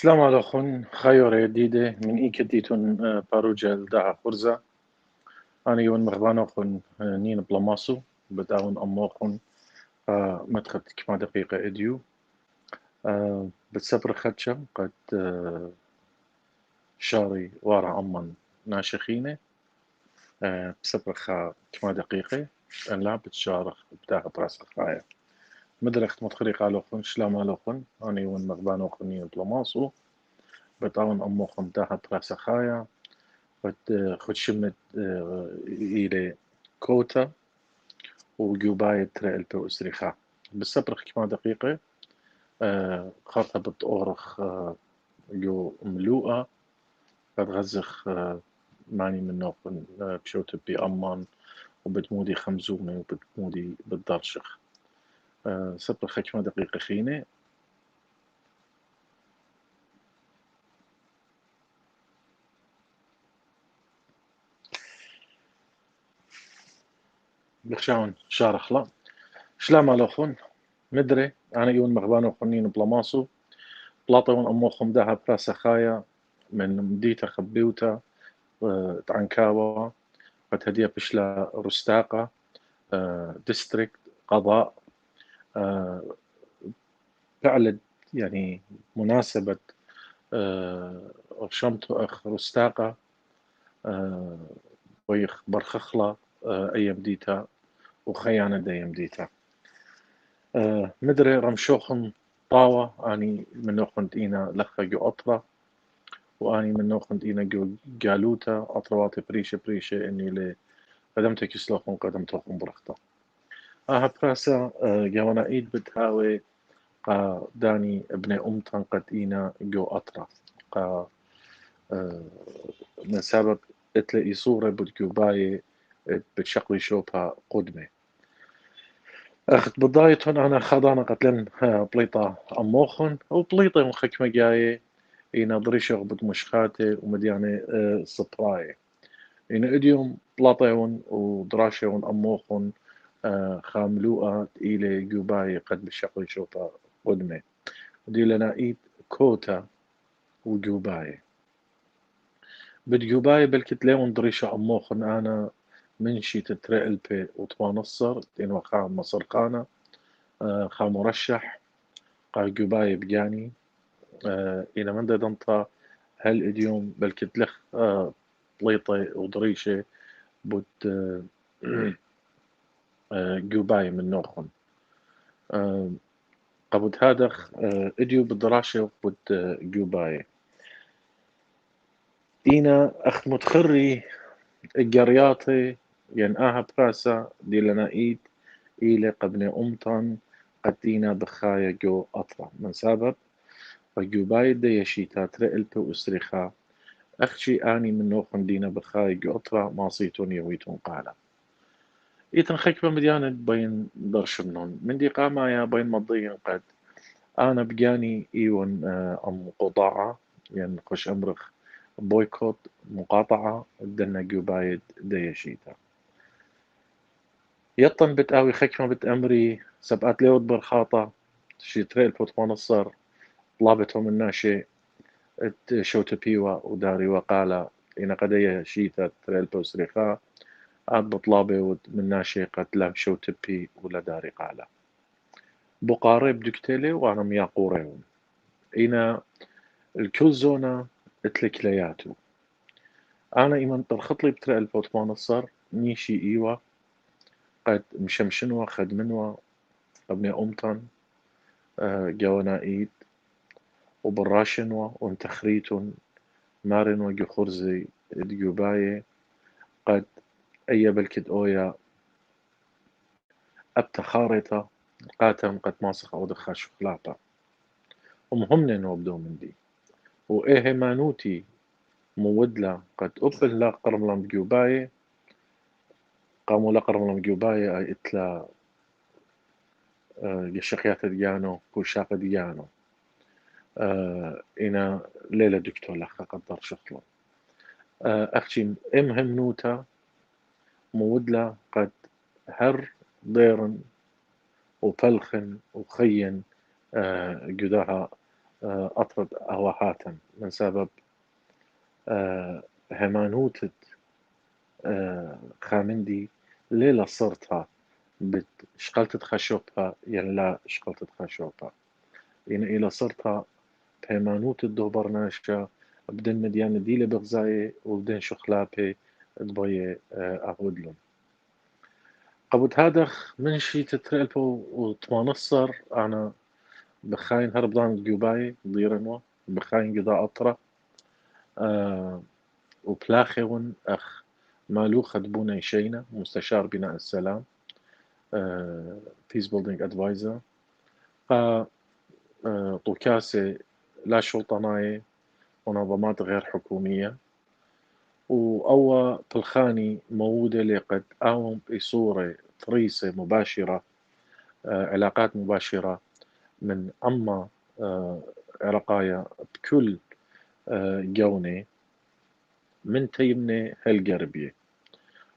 سلام عليكم خير جديدة من إيكتيتون باروجل داع فرزة. أنا يون مغبانوخن نين بلاماسو بداون أموخن مدخت كما دقيقة إديو بتسبر خدشة قد شاري وارا أمان ناشخينة بسبر خا كما دقيقة أن لا بتشارخ بتاع براس خايا مدرخت متخريق علوخن شلام علوخن أنا يون مغبانوخن نين بلاماسو بداون أموخن داع براس خايا خد شمت إلى كوتا وجوباية ترى أسريخا بالسبرخ كما دقيقة خاطها بتأورخ جو ملوءة قد غزخ ماني من نوع بشوت بأمان وبتمودي خمزومة وبتمودي بالدرشخ سبرخ كما دقيقة خينة بخشاون شارخ لا شلام علوخن مدري أنا يون مغبانو خنين بلاماسو بلاطون أموخم داها براسة خايا من مديتا خبيوتا تعنكاوا قد هدية بشلا رستاقة ديستريكت قضاء فعلت يعني مناسبة شمتو أخ رستاقة ويخ برخخلة أيام ديتا وخيانة دايم ديتا مدري رمشوخن طاوة أني من نوخنت إينا لخا جو أطرة وأني من نوخنت إينا جو جالوتا أطرواتي بريشة إني لي قدمتك يسلوخن قدمتوخن برختا براسا جوانا إيد بتهاوي داني ابن أمتن قد إينا جو أطرة قا من سبب اتلاقي صورة بالجوباية بتشقلي شوبها قدمة أخت بدايتهن أنا خضانا قتلن بليطة أموخن وبليطة مخكمة جاية إينا ضريشة بتمشخاتي ومديانة سبراي إينا إديوم بلاطيون ودراشون أموخن خاملوءة إلى جوباي قد بشقل شوطة قدمة ودي لنا إيد كوتا وجوباي بالجوباي بالكتليون دريشة أموخن أنا من شي تترقل بي وتوانصر دين وخا مصر خانة خا مرشح قا جوباي بجاني إلى من دنطا هل إديوم بالكتلخ بليطة ودريشة بوت جوباي من نوخن قبض هادخ إديو بالدراشة وقبض جوباي إينا أخت متخري الجرياطي ينقاها براسا دي لنا إيد إيلي قبني أمطن قدينا بخايا جو أطرا من سبب وجوباي دي يشيتا ترقلت وأسرخا أخشي آني من نوخن دينا بخايا جو أطرا ماصيتون يويتون قالا إيتن خكبة مديانة بين درشمنون من دي قاما يا بين مضيين قد أنا بجاني إيون أم قطاعة يعني خش أمرخ بويكوت مقاطعة دنا جوبايد ديشيتا يطن بتقاوي خكمة بتأمري سبقات ليود برخاطة شي تريل بوت منصر طلابتهم الناشي شوت بيوا وداري وقالا إن قدية شيتا تريل بوسريخا عاد بطلابي من ناشي قتلام شوت بي ولا داري قالا بقارب دكتيلي وأنا مياقوريون إنا الكل زونا اتلكلياتو أنا إيمان طرخط لي بترى البوت منصر نيشي إيوا قد مشمشنوا خد منوا ابني أمطن جوانا إيد وبراشنوا وانتخريتون مارن وجو خرزي ديوباية قد أي بالكد أويا أبتا خارطة قاتم قد ماسخ أو دخا شوكولاتة ومهمن وبدو من دي وإيه مانوتي مودلا قد أبل لا قرملم جوباية قاموا لا قرملم جوباية أي إتلا يشقيات ديانو كوشاق ديانو إنا ليلة دكتور لخا قدر شخلو أختي إمهم نوتا مودلا قد هر ضيرن وفلخن وخين جداها أطرد أواهاتن من سبب هيمانوتة خامندي ليلة صرتها شقلت خشوبها لا شقلت خشوبها إلى صرتها بهيمانوت الدوبرناشا بدن مديان ديلة بغزاية وبدن شخلابي دبي أهودلن قبض هادخ من شي تتريلبو وتمانصر أنا بخاين هربدان جوباي ضيرنوا بخاين قضاء أطرة وبلاخون أخ مالو خدبونا شينا مستشار بناء السلام بيس بيلدينج ادفايزر طوكاسة لا شرطناية منظمات غير حكومية وأوا بالخاني موودة لقد قاوم بصورة طريسة مباشرة علاقات مباشرة من أما عرقايا بكل جونة من تيمنة هالقربية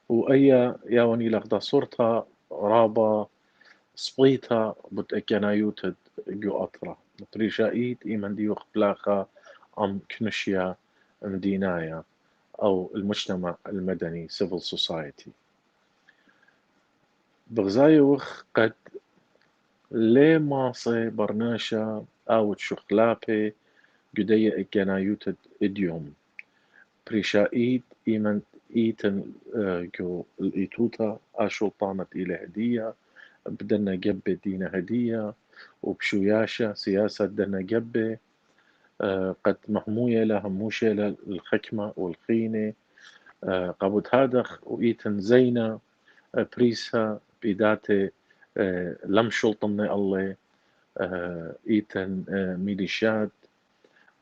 وأي ياوني لغدا صورتها رابا سبيتا بتأكنايوت جو أطرا بريشايت إيمان ديوخ بلاخا أم كنشيا مدينايا أو المجتمع المدني civil society بغزايوخ قد لي ماصي برناشا أو تشخلابي جدية إكنايوت إديوم بريشايت إيمان إيتن جو الإيتوتا أشو طامت إلى هدية بدنا جبة دينا هدية وبشوياشة سياسة دنا جبة قد محموية لها موشة للخكمة والخينة قبض هادخ وإيتن زينة بريسها بيداتي لم شلطمنا الله إيتن ميليشيات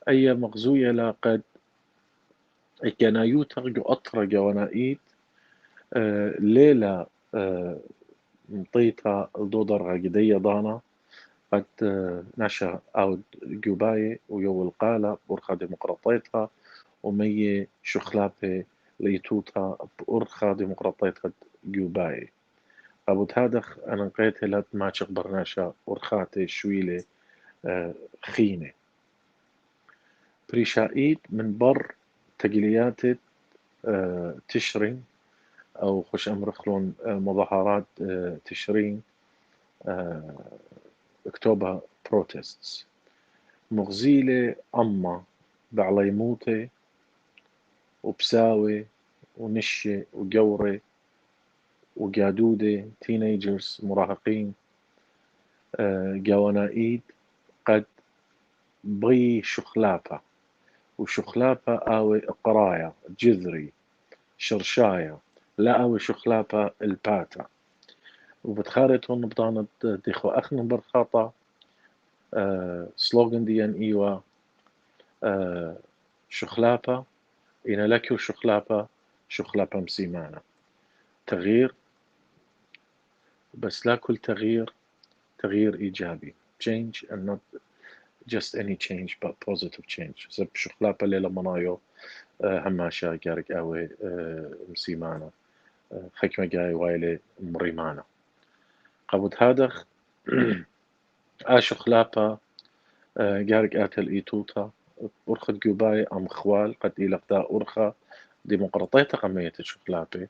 أي مغزوية لا قد كنايوت جو أطرق ونائيت ليلة مطيتا الدودر غاقدية ضانا قد نشا أو جوباي ويو القالة بورخا ديمقراطيتها ومية شخلابي ليتوتا بأرخا ديمقراطيتها جوباي أبو هادخ أنا نقيت لات ما برناشا أرخاتي شويلة خينة بريشايت من بر تقليات تشرين أو خوش أمرخلون مظاهرات تشرين أكتوبر بروتستس مغزيلة أما بعليموتة وبساوي ونشة وجورة وقادودة تينيجرز مراهقين جوانايد قد بي شخلابة وشخلابة آوي قراية جذري شرشاية لا آوي شخلابة الباتا وبتخارتهم بطانة ديخو أخن برخاطة سلوغن ديان إيوا شخلابة إن لكيو شخلابة مسيمانة تغيير بس لا كل تغيير إيجابي change and not just any change but positive change سب شخلابة ليلة منايو هماشا جارك أوي مسيمانة حكمة جاي وايلة مريمانة قبض هادخ شخلابة جارك آتل إيتوتا أرخد جوباي أم خوال قد إلقدا أرخا ديمقراطية قمية شخلابة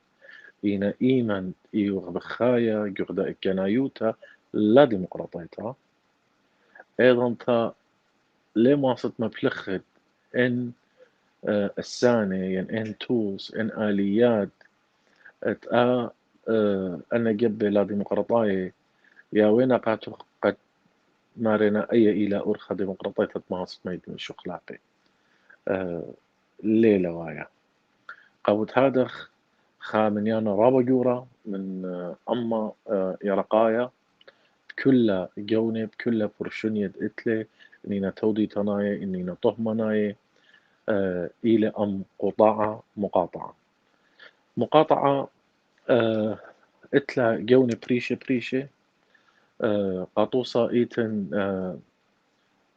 إينا إيمن إيوغ بخايا جغدا إكنايوتا لا ديمقراطية أيضا تا ليه مواصلة مبلخت إن السانة يعني إن تولز إن آليات أنا جب لا ديمقراطية يا وين قد مارنا أي إلى أرخى ديمقراطية مواصلة ما يدمي شخلابي ليلة وايا قبض هادخ خامن يانا رابا جورا من أما يرقايا بكل جونة بكل برشنية إتلي إنينا تودي تناي إنينا طهمناي إلى أم مقاطعة إتلا جونة بريشة قاطوسة إيتن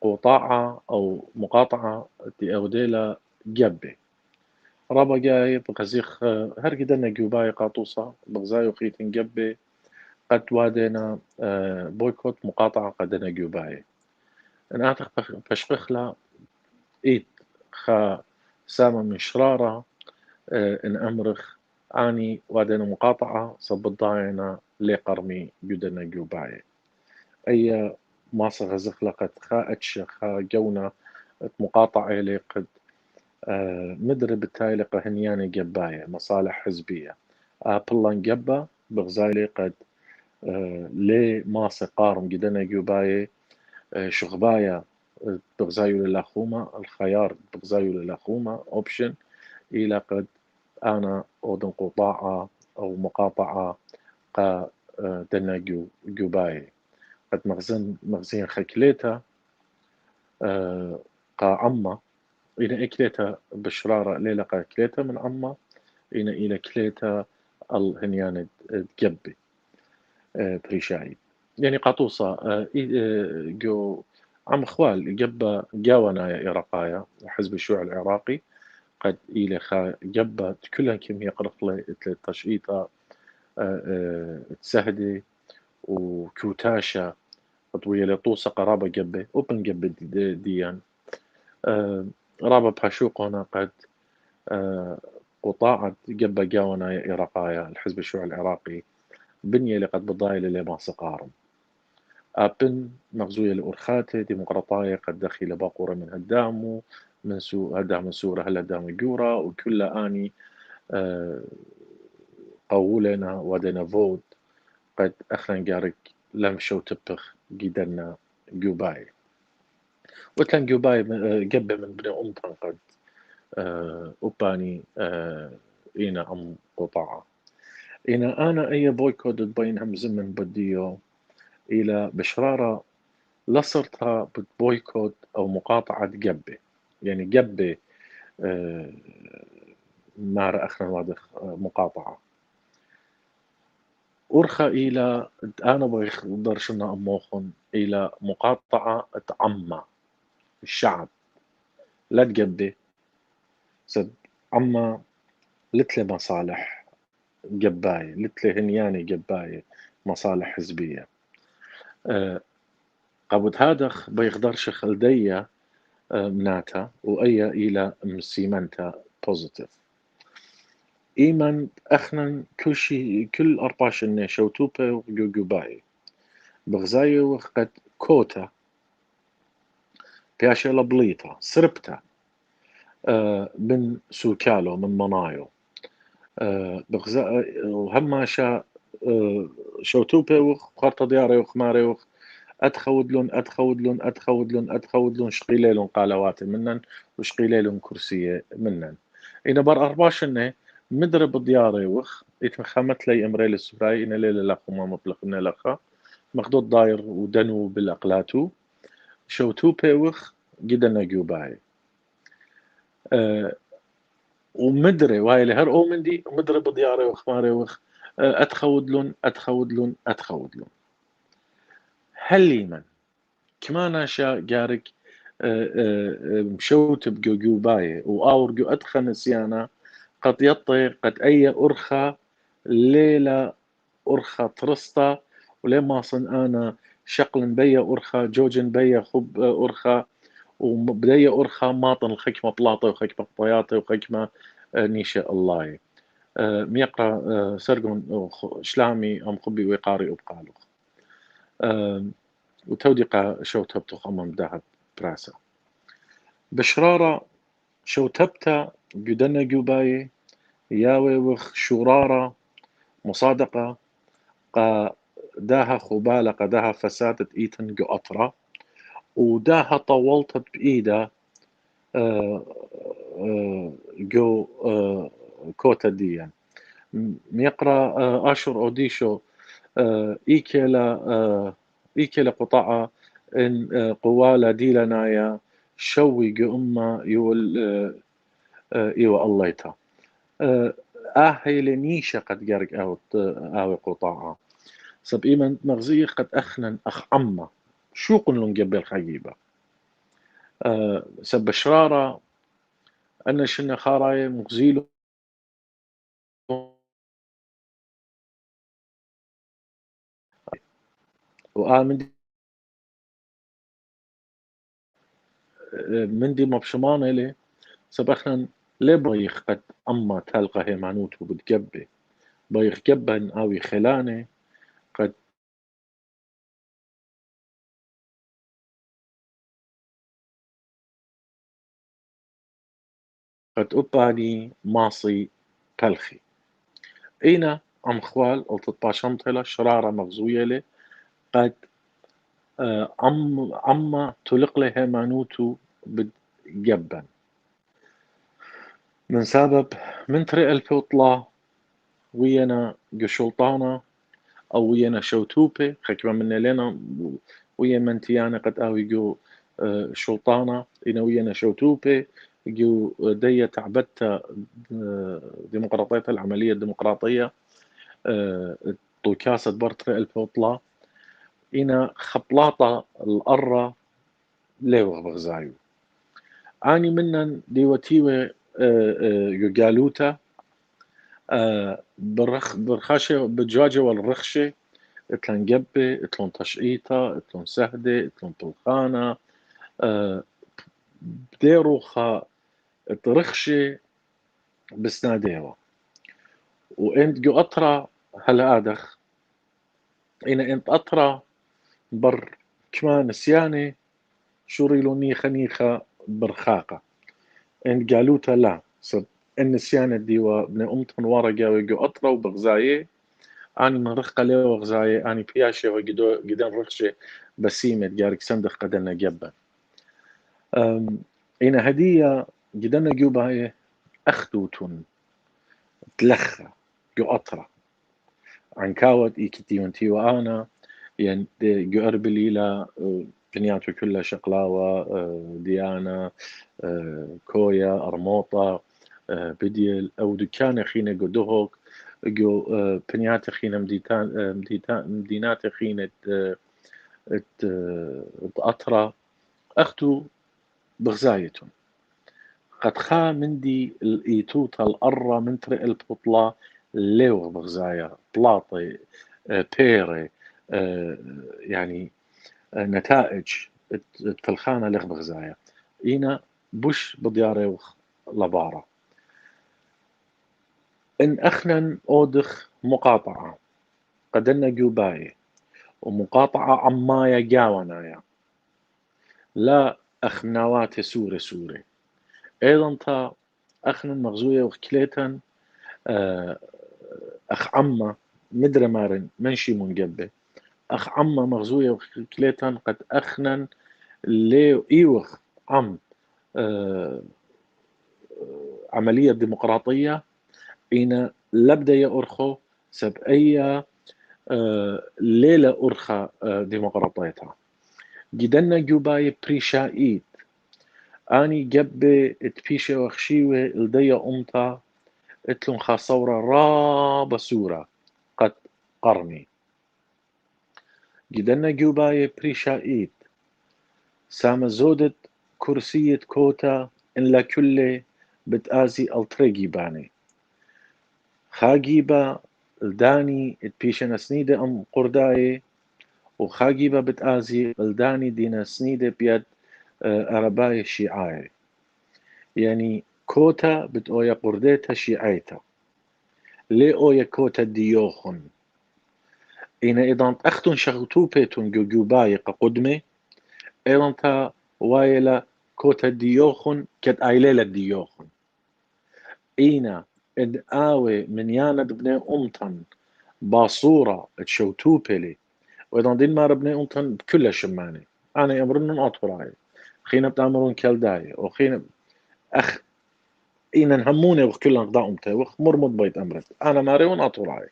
قطاعة أو مقاطعة دي أوديلا جبة رابا جاي بغزيخ هرقدنا جوباي قاطوسة بغزايو خيتن جبة قد وادينا بويكوت مقاطعة قدنا جوباي أنا بشبخلة إيد خا سامة من شرارة إن أمرخ أني وادنا مقاطعة صب الضاينة لي قرمي جدنا جوباي أي ماسة غزخلقت خا أتش خا جونا مقاطعة لي قد مدرب التايلقة هنياني جباية مصالح حزبية بلان جبا بغزايلي قد لي ماسة قارم جدنا جوباي شغباية بغزايو للاخومة الخيار بغزايو للاخومة اوبشن إلى قد أنا أودن قطاعة أو مقاطعة قا دنا جوباي قد مغزين خكليتا قا عما إلى إكليتا بشرارة ليلة قا كليتا من عما إلى كليتا الهنيان تجبي بريشاي يعني قاطوسة جو عم خوال جبا جاونا يا إراقايا حزب الشيوعي العراقي قد إلى جبا كلها كمية قرقلة تشئيطة تسهدي وكوتاشا قطوية لطوسة قرابة جبة وبن جبة ديان رابة بحشوقنا قد قطاعة جبة جاونا يا إراقايا الحزب الشيوعي العراقي بنية لقد بضايل اللي ما سقارم أبن مغزوية لأرخاتي ديمقراطية قد دخيل باقورة من هدامو من سو هدام سورة هل هدام جورا وكل آني قولنا ودنا فود قد أخلن جارك لم شو تبخ جدنا جوباي وتلن جوباي جبه من بني أمتن قد أباني إينا أم قطاعة إينا أنا أي بويكوت بينهم زمن بديو إلى بشرارة لصرتها بويكوت أو مقاطعة جبه يعني جبه مار أخنا واضح مقاطعة أرخى إلى أنا بقدر شنا أموخن إلى مقاطعة عامة الشعب لا تجبي سد عما لتلي مصالح جباية لتلي هنياني جباية مصالح حزبية قبض هادخ بيقدرش خلدية مناتا وأي إلى مسيمنتا بوزيتيف إيمن أخنا كل شيء كل أرباش إنه شوتوبة وجوجوباي بغزايو وقت كوتا بياشيلا بليطة سربتا من سوكالو من منايو بغزا وهم شا شوتوبة وخرطة دياري وخماري أتخودلون شقيليلون قالوات منن وشقيليلون كرسية منن إنا بر أرباش إنه مدرب دياري وخ يتمخمت لي إمريل السفراي إنا ليلة لخ وما مطلق إنا لخا مخدود داير ودنو بالأقلاتو شوتو بيوخ جدا نجوباي ومدري واي لهر او مندي مدري بدياري وخماري وخ أتخودلون هلي من كما شا جارك مشوت بجوجوباي وآورجو أدخن سيانا قد يطي قد أي أرخى ليلة أرخى ترسطة ولما صن أنا شقل بيا أرخى جوجن بيا خب أرخى وبداية أرخى ماطن الخكمة بلاطة وخكمة طياطة وخكمة نيشة الله ميقرا سرقون شلامي أم خبي ويقاري أبقالو وتوديقة شوتبتو خمم دهب براسة بشرارة شوتبتا جدنا جوباي ياوي وخ شرارة مصادقة قا داها خبالة قداها فسادة إيتن جو أطرة وداها طولت بإيده جو كوتا ديان ميقرا آشور أوديشو إيكيلا قطعة إن قوالا ديلنايا شوي جو أما يول إيوا الليتا هي لنيشة قد جارك أو قطاعة سب إيمن مغزية قد أخنن أخ عما شو قلن جبل خيبة سب شرارة أنا شنا خاراي مغزيلو وآمن من دي مبشمانة لي سبخنا ليه بايخ قد أما تلقى هيمانوت وبتقبي بايخ قبن أوي خلاني قد أباني ماصي تلخي إينا أم خوال أو تطباشمتلا شرارة مغزوية لي قد أما تلق لي هيمانوتو بتقبن من سبب من طريق البوطلة ويانا قشلطانة أو ويانا شوتوبة خكبا من لنا ويا منتيانا قد أوي جو شلطانة إنا ويانا شوتوبة جو دية تعبدت ديمقراطية العملية الديمقراطية طوكاسة برطري البوطلة إنا خبلاطة القرة ليوغ بغزايو أني منن ديوتيوة يقالوتا برخاشة بجواجة والرخشة اتلن جبة اتلن تشقيطة اتلن سهدة اتلن طلخانة بديرو خا ترخشة بسناديرو وانت جو أطرا هلا آدخ إنا انت أطرا بر كمان نسياني شوريلو نيخة نيخة برخاقة انت قالوتا لا صد النسيانة ديوا بن أمتن ورقة ويجو أطرا وبغزاية أني من رخقة ليو غزاية أني بياشي وقدان رخشة بسيمة جارك سندخ قدنا جبا إنا هدية قدنا جوباية أخدوتون تلخة جو أطرا عن كاوت إيكتي وانتي وأنا يعني جو أربلي لا بنياتو كلها شقلاوة ديانا كويا أرموطة بديل أو دكان خينا جو دهوك جو بنيات خينا مدينات خينا أطرا أخدو بغزايتون قد خا مندي الإيتوتا الأرة من طريق البطلة ليو بغزايا بلاطي بيري يعني نتائج التلخانة لغ بغزايا إينا بوش بدياري لبارة إن أخنن أودخ مقاطعة قدنا جوباي ومقاطعة عمايا جاونايا لا أخنوات سوري أيضا تا أخنن مغزوية وكليتن أخ عما مدري مارن منشي منقبة أخ عما مغزوية وكليتن قد أخنن ليو إيوخ عم عملية ديمقراطية إنا لبدا يأرخو سب أي ليلة أرخى ديمقراطيتها جدنا جوباي بريشايد أني جب تبيشة وخشيوة لدي أمتا اتلون خاصورة رابة سورة قد قرني جدنا جوباي بريشايد سام زودت كرسية كوتا إن لا كل بتآزي التريجي باني خاجيبا الداني تبيشنا سنيدة أم قرداي وخاجيبا بتآزي الداني دينا سنيدة بيد أرباي شيعاي يعني كوتا بتأويا قرديتا شيعيتا لي أويا كوتا ديوخن إنا إذا أختن شغتوبيتون جوجوباي قدمي إذا تا وايلا كوتا ديوخن كت آيليلا ديوخن إينا إد آوي من ياند بني أمتن باصورة تشوتوبيلي وإذا دين ما ربني أمتن بكل شماني أنا أمرن أطوراي خينا بتأمرون كالداي وخينا أخ إينا نهموني وكل نقضاء أمتي وخ مرمض بيت أمرت أنا ماريون أطوراي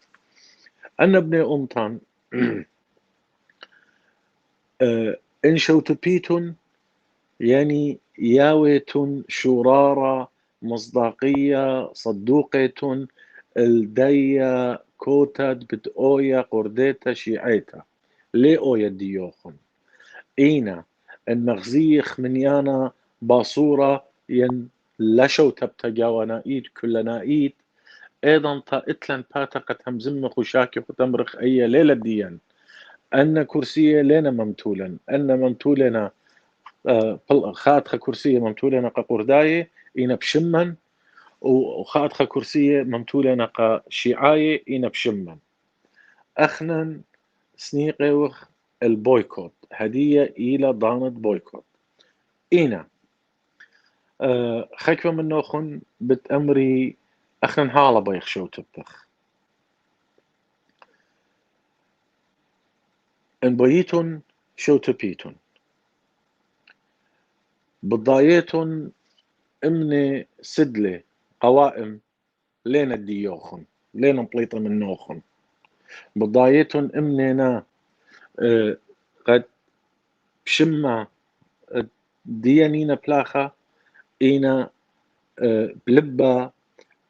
أنا ابني أمتن إن شوتبيتون يعني ياويتون شرارة مصداقية صدوقيتون الديا كوتاد بتأويا قرديتا شيعيتا لي أويا ديوخن إينا المغزيخ من يانا باصورة ين لشو تبتقى ونائيد كل نائيد أيضا تا إتلن باتا قد همزم خشاكي وتمرخ أي ليلة ديان أن كرسية لنا ممتولا أن ممتولنا خاتخة كرسية ممتولة نقا قرداية إينا بشمن وخاتخة كرسية ممتولة نقا شيعاية إينا بشمن أخنن سنيقوخ البويكوت هدية إلى ضانت بويكوت إينا خكمة من نوخن بتأمري أخنن حالة بيخ شو تبتخ إن بيتون شو تبيتون بضايتون امني سدلة قوائم لين الديوخن لين مطليطة من نوخن بضايتون امنينا قد بشمة ديانينا بلاخة إينا بلبة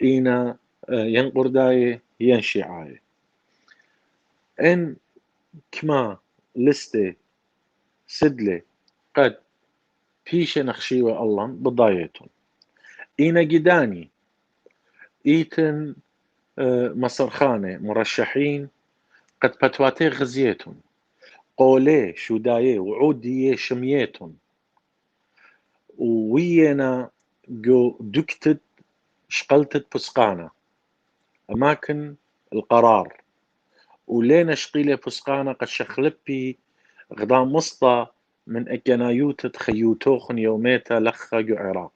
إينا ين قرداية ين شيعاية إن كما لستة سدلة قد بيش نخشيوة الله بضايتون إينا جداني إيتن مصرخانة مرشحين قد بتواتي غزيتون قولي شوداية وعودية شميتون ووينا جو دكتت شقلتت بسقانة أماكن القرار ولينا شقيلة بسقانة قد شخلبي غدام مسطة من أكنايوتة خيوتوخن يوميتا لخا جو عراق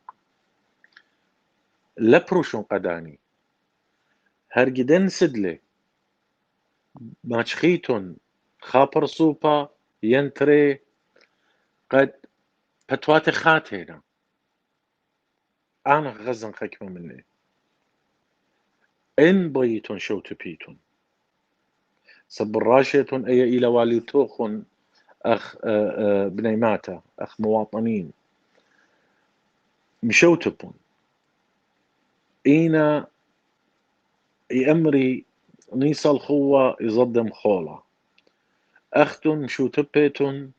لبروشون قداني هرجدن سدلة ماشخيتون خابر سوبا ينتري قد بتواتي خاتينا أنا غزن خكمة مني إن بيتون شو تبيتون سبراشيتون أي إلى واليتوخن أخ بنيماتا أخ مواطنين مشوتبون إينا يأمري نيصل خوة يصدم خولا أختن مشوتبيتون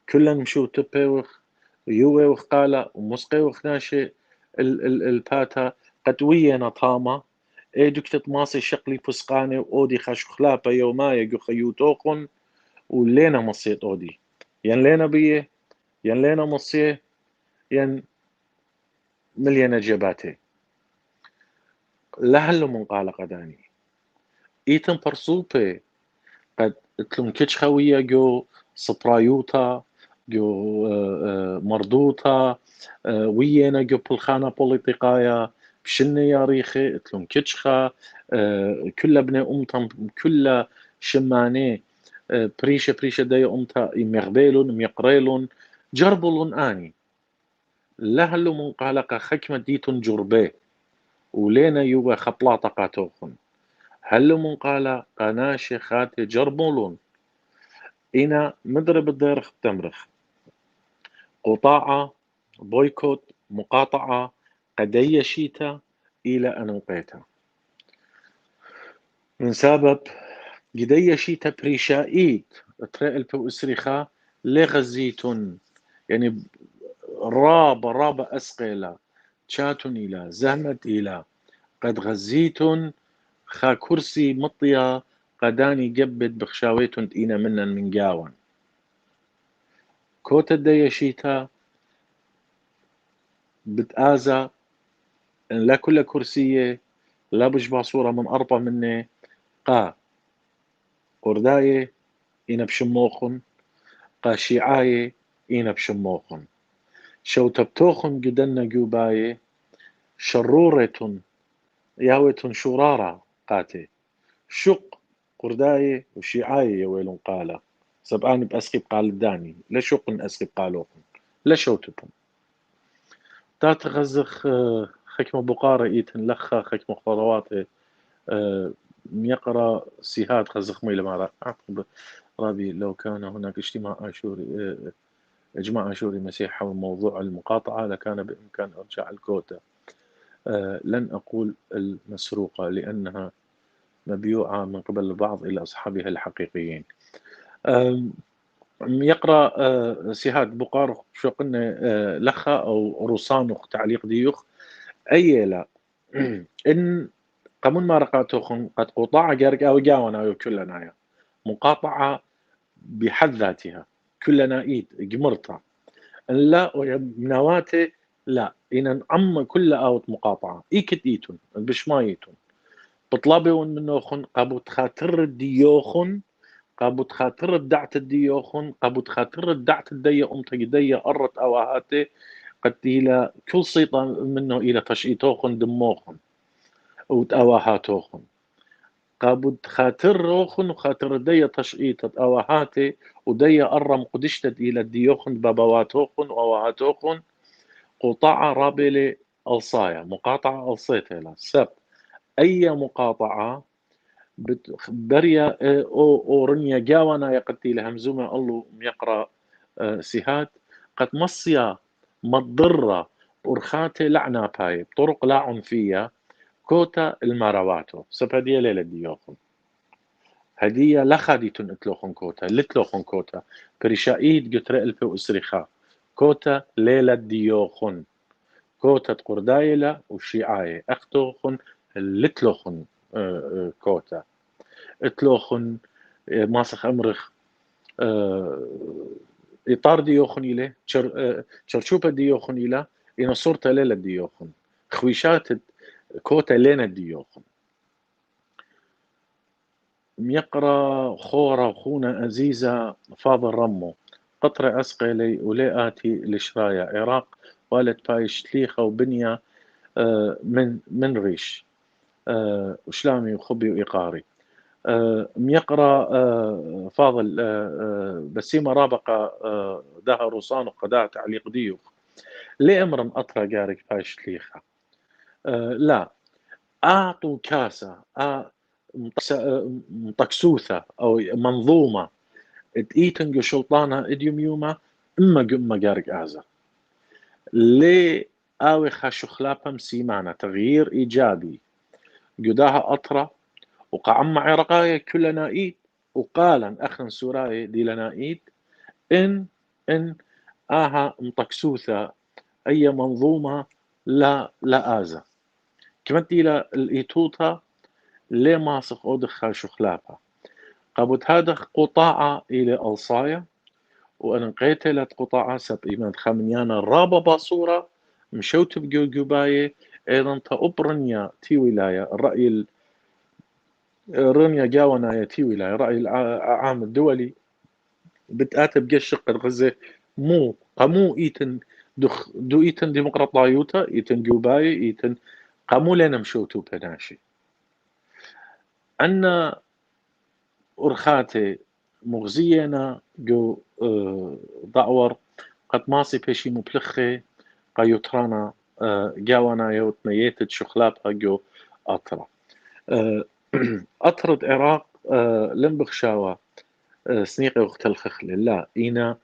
كلن مشوتبيوخ يووخ قالا ومسقيوخ ناشي الباتا قد وينا طاما اي دكتت ماسي شقلي فسقاني وأودي خشخلابا يومايا جو خيوتوخن ولينا مصيت أودي ين لينا بيه ين لينا مصيه ين مليانة جباتي لهلو من قال قداني إيتن برسوبي قد اتلم كيتش خوية جو سبرايوتا جو مردوتا وينا جو بالخانة بوليتيقايا بشنة يا ريخي اتلم كيتشخا كل ابن أمتم كل شماني بريشة داي أمتا يمغبيلون ميقريلون جربلون آني لهلو من قالقا خكمة ديتون جربي ولينا يوغا خبلاطة قاتوخن هلو من قالا قناشي خاتي جربولون إنا مدرب الديرخ بتمرخ قطاعة بويكوت مقاطعة قدية شيتا إلى أنوقيتا من سبب قدية شيتا بريشائيت تريل بو إسريخا لغزيتون يعني رابة أسقيلا تشاتون إلى زهمت إلى قد غزيتون خا كرسي مطيا قداني جبت بخشاويتون تقينا منن من جاون كوتا ديشيتا بتآزا لا كل كرسية لا بجبع صورة من أربع مني قا قرداية إنا بشموخن قا شيعاية إنا بشموخن شو تبتوخن قدنا جوباية شرورة ياويتون شرارة قاتي شق قرداية وشيعاية يا ويلون قالا سبقان بأسقب قال الداني لا شق أسقب قالوكم لا شوتبهم تات غزخ خكمة بقارة إيتن لخا خكمة خضروات يقرأ سيهات غزخ ميل ما أعقب رابي لو كان هناك اجتماع عاشوري إجماع عاشوري مسيح حول موضوع المقاطعة لكان بإمكان إرجاع الكوتا لن أقول المسروقة لأنها مبيوعة من قبل البعض إلى أصحابها الحقيقيين يقرأ سيهات بقار شو قلنا لخا أو روسانوخ تعليق ديوخ أي لا إن قمون ما رقاتوخن قد قطاع جارك أو جاونا كلنا مقاطعة بحد ذاتها كلنا إيد جمرتا لا ويبنواته لا إن عم كل آوت مقاطعة إيكت إيتون بشمايتون بطلبون منوخن قابوت خاطر الديوخن قابوت خاطر الدعت الديوخن قابوت خاطر الدعت الدية دية قرت أواهاتي قد إلى كل صيطة منه إلى تشئيتوخن دموخن وتأواهاتوخن قابوت خاطر روخن وخاطر دية تشئيتة أواهاتي ودية قرم قدشتت إلى الديوخن بابواتوخن وأواهاتوخن قطاع رابلة ألصايا مقاطعة ألصيتها سب أي مقاطعة بريا أو رنيا جاوانا يقتي لهمزومة الله يقرأ سيهات قد مصيا مضرة أرخاتي لعنا باي بطرق لا عنفية كوتا المارواتو سب هدية ليلة ديوخن هدية لخديتون اتلوخن كوتا لتلوخن كوتا بريشايد قتر ألف أسرخا كوتا ليلة ديوخن كوتا قردايلة وشيعاية أختوخن لتلوخن كوتا اتلوخن ماسخ أمرخ إطار ديوخن إليه شرشوبة ديوخن إلى إن صورة ليلة ديوخن خويشات كوتا لينا ديوخن ميقرا خورا خونا أزيزة فاضل رمو قطر أسقلي ولياتي لشرايا عراق والد بايش تليخة وبنية من ريش وشلامي وخبي وإيقاري ميقرا فاضل بسيمة رابقة دها روسان وقداء تعليق ديوخ ليه أمر أطرى جارك بايش تليخة لا أعطوا كاسة مطكسوثة أو منظومة تأيتن شلطانة إديوم يوما إما قمة جارك آزا ليه آوي خاشو خلابهم سيمانة تغيير إيجابي قداها أطرى وقعم عرقاية كلنا إيد وقالا أخن سوراي دي لنا إيد إن آها مطكسوثة أي منظومة لا آزا كمت إلى الإيتوطة ليه ماسخ أودخ خاشو خلابها قابوت هذا قطاعة إلى ألصايا وأنا قيتلت قطاعة سب إيمان خامنيانا رابا باصورة مشوت بجوجوباية أيضا تأبرنيا تي ولاية الرأي رنيا جاونا تي ولاية رأي العام الدولي بتآتب جشق غزة مو قمو إيتن دو إيتن ديمقراطايوتا إيتن جوباية إيتن قمو لنا مشوتو بناشي أن أرخاتي مغزينا جو ضعور قد ماسي بيشي مبلخي قيوترانا جاوانا يوتنيتد شخلابها جو أطرا أطرد عراق لم بخشاوة سنيقة وقت الخخل لا إينا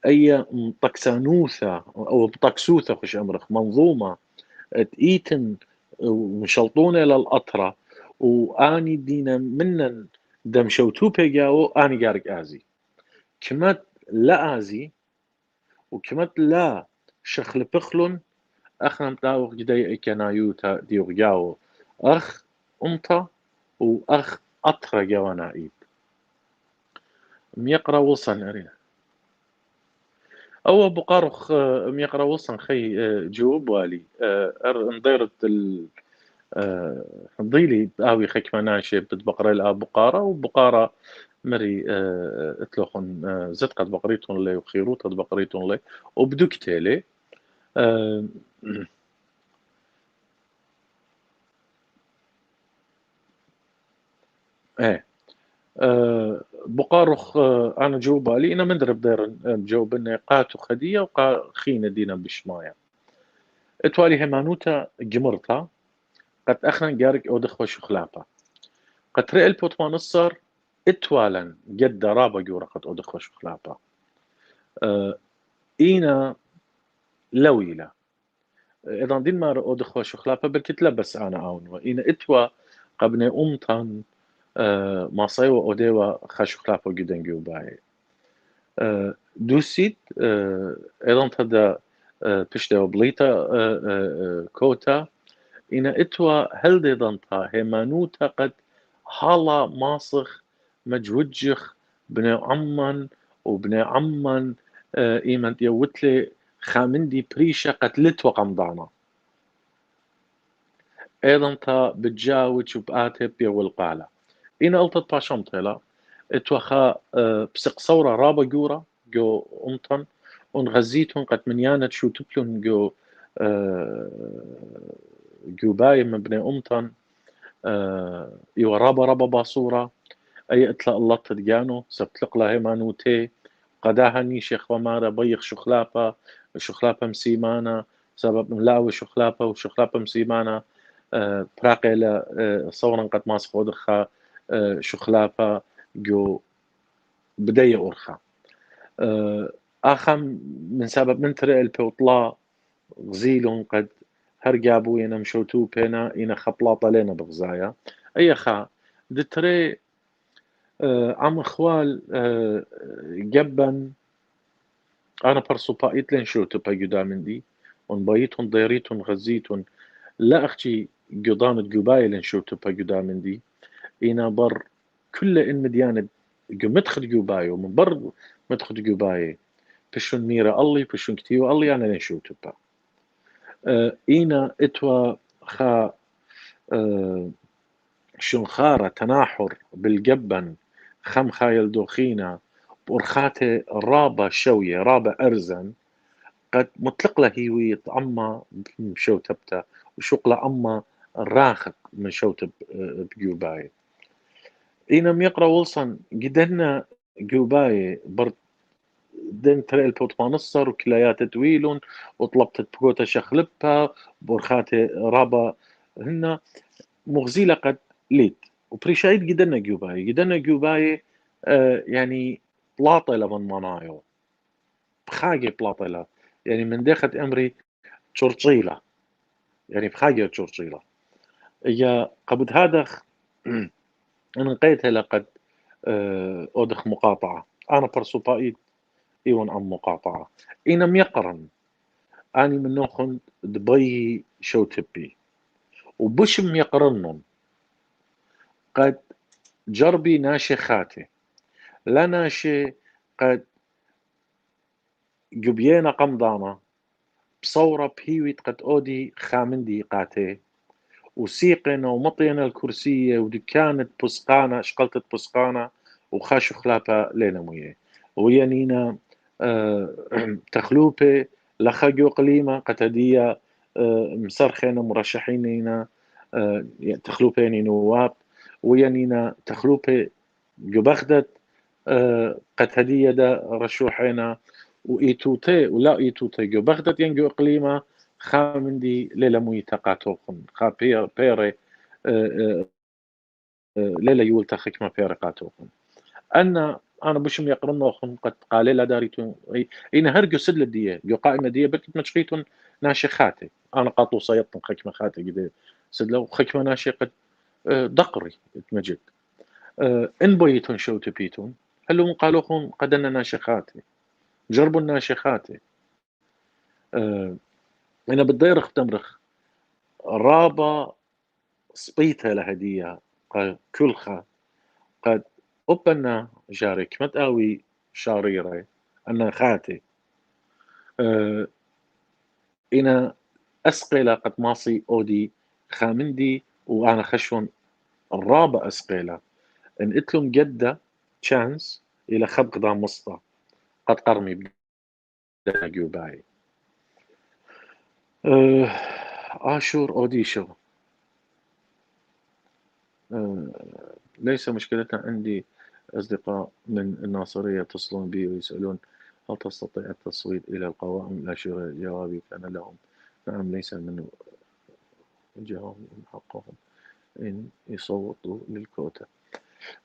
أي مطكسانوثة أو مطكسوثة خش أمرخ منظومة تأيتن ومشلطونة للأطرة وآني دينا منن دم شوتو بيجاو آني جارك آزي كمت لا آزي وكمت لا شخل بخلون أخنم تاوغ جدي إكنايوتا ديوغ جاو أخ أمتا وأخ أطرى جوانا إيد ميقرا وصن أرينا أو بقارخ ميقرا وصن خي جوب والي انضيرت ضيلي آوي خيك مناشي بتبقري الآب بقارة وبقارة مري اتلوخن زد قد بقريتون لي وخيروت قد بقريتون لي وبدوك تيلي ايه بقارخ انا جو بالي انا مندرب دير جو بالنقاط وخديه وقا خينا دينا بشمايا اتوالي همانوتا جمرتا قد اخنا جارك اودخ وش خلافه قد رئل بوتمان الصر اتوالا جد رابا جورا قد اودخ وش خلافه اينا لويلا اذا دين ما اودخ وش خلافه بركت لبس انا اون واينا اتوا قبل امتان ما صيوا اوديوا خش خلافه جدا جو باي دوسيت ايضا هذا بشتا وبليتا كوتا إن إتوا هل دي ضنطا هيمانوتا قد حالا ماسخ مجوجخ بني عمان وبني عمان إيمن يوتلي خامندي بريشة قتلت وقمضانا أيضا تا بتجاوج وبآتب يولقالا إنا قلت باشمطلا اتوخا بسق صورة رابا جورا جو أمطن ونغزيتون قد منيانت شو تبلون جو جو باي مبني أمطن إيوا رابا باصورة أي إتلا الله تدجانو سبتلق لها مانوتي قداها نيشي خوامارا بيخ شخلابة مسيمانا سبب ملاوي شخلابة وشخلابة مسيمانا براقي لا صورا قد ماس خودخا شخلابة جو بداية أورخا آخم من سبب من ترى البوطلا غزيلون قد هرقابو ينا مشوتو بينا ينا خبلاطة لنا بغزايا أي خا دتري عم خوال جبن أنا برسو بايت لين شو تبا قدام دي ونبايتون ضيريتون غزيتون لا أختي قضامة قبايل لين شو تبا قدام دي إنا بر كل إن مديانة مدخل قباي ومن بر مدخل قباي بشون ميرا الله بشون كتيو الله أنا لين شو تبا إنا إتوا خا شنخارة تناحر بالجبن خم خايل دوخينا بورخاتي رابة شوية رابة أرزن قد مطلق له هيوي طعمة بشو تبتا وشقلة أما راخق من شو بجوباي إينم يقرأ ولصن قدنا جوباي برد دين ترى البوتمانصر وكلايات تويلون وطلبت بقوتا شخلبها بورخاتي رابة هنا مغزيلة قد ليت وبريشايد قدنا جوباي يعني بلاطة لمن منايو بخاجي بلاطة يعني من داخل أمري تشورشيلة يعني بخاجي تشورشيلة هي قبل هذا انقيتها لقد أودخ مقاطعة أنا برسوبايد إيون عن مقاطعة إنم يقرن أني من نوخن دبي شو تبي وبشم يقرنن قد جربي ناشي خاتي لا ناشي قد جبينا قمضانا بصورة بهيويت قد أودي خامندي قاتي وسيقنا ومطينا الكرسية ودكانت بسقانة شقلتت بسقانة وخاشو خلافة لينا مويه ويانينا تخلوبة لخجو قليمة قتدية مسرخنا مرشحينينا تخلوبيني نواب ويانينا تخلوبة جبخدت قتدية دا رشوحينا وإيتوتي ولا إيتوتي جبخدت ينجو قليمة خامندي ليلة مويتاقاتوخن خا بيري ليلة يولتا خكمة بيري قاتوخن أنا بشم يقرنوخن قد قال لا داريتون إن هرجو سدل الدية جو قائمة دية بكت مشقيتون ناشي خاتي أنا قاطو صيطن خكمة خاتي قد سدلو خكمة ناشي قد دقري تمجد إن بويتون شو تبيتون هلو قالوخن قدنا ناشي خاتي جربوا الناشي خاتي أنا بالضيرخ تمرخ رابا صبيتها لهدية كلخة قد أبنا جارك متقاوي شاريرة أنا خاتي إنا أسقيلة قد ماصي أودي خامندي وأنا خشون الرابع أسقيلة إن إتلم جدة تشانس إلى خد قدام مصطى قد قرمي بدنا جوباي آشور أوديشو ليس مشكلتنا عندي أصدقاء من الناصرية يتصلون بي ويسألون هل تستطيع التصويت إلى القوائم الأشيرة؟ جوابي كان لهم نعم، ليس من وجههم حقهم إن يصوتوا للكوتا.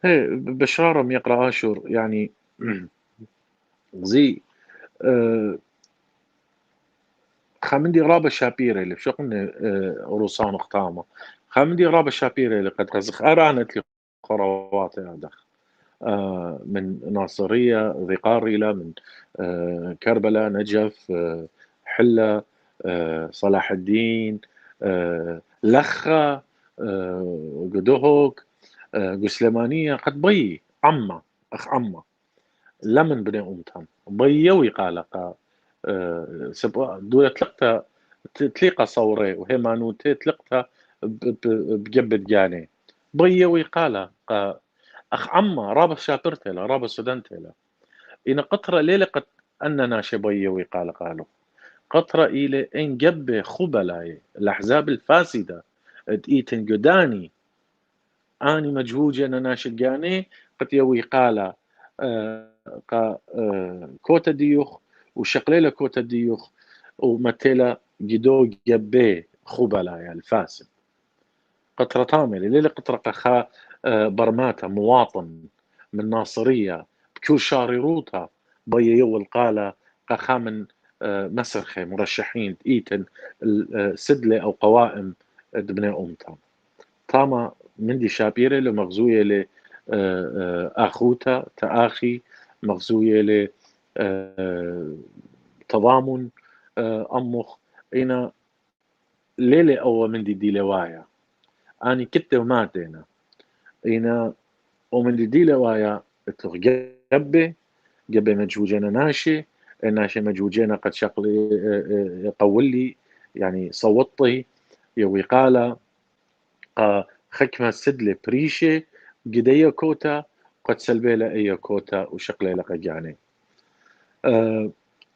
هي بشارم يقرأ آشور يعني زي خامندي رابة شابيرة اللي بشقن روسان اختامة خامندي رابة شابيرة اللي قد غزخ أرانت لي خروات دخ من ناصرية ذي قارلة من كربلاء نجف حلة صلاح الدين لخة قدهوك قسلمانية قد بي عمة أخ عمة لمن بني أمتم بيوي قالقا دولة تلقتا تليقا صوري وهي مانوتي تلقتا بجبت جاني بيوي قالا أخ عما رابا شابرتلا رابا سودانتلا إن قطرة ليلة قد أننا شبيوي قالوا قطرة إلى إن جب خبلاي الأحزاب الفاسدة إيتن قداني أني مجهوجة أنا ناشقاني قد يوي قالا كوتا ديوخ وشقليلة كوتا ديوخ ومتلا جدو جبي خبلاي الفاسد قطرة تاملة ليلة قطرة قخا برماتا مواطن من ناصرية بكل شارروتا بيو القالة قخا من مسرخة مرشحين إيتن سدلة أو قوائم دبني أمتا تاما مندي شابيرة لمغزوية ل أخوتا تآخي مغزوية ل تضامن أمخ إنا ليلة أو مندي دي لوايا أني كنت وماتينا إنا ومن دي لوايا اتلغ جبه مجهوجينا ناشي الناشي مجهوجينا قد شقلي يقولي يعني صوتي يوي قالا خكمة سدلة بريشة قدية كوتا قد سلبيلة أي كوتا وشقلي لقى يعني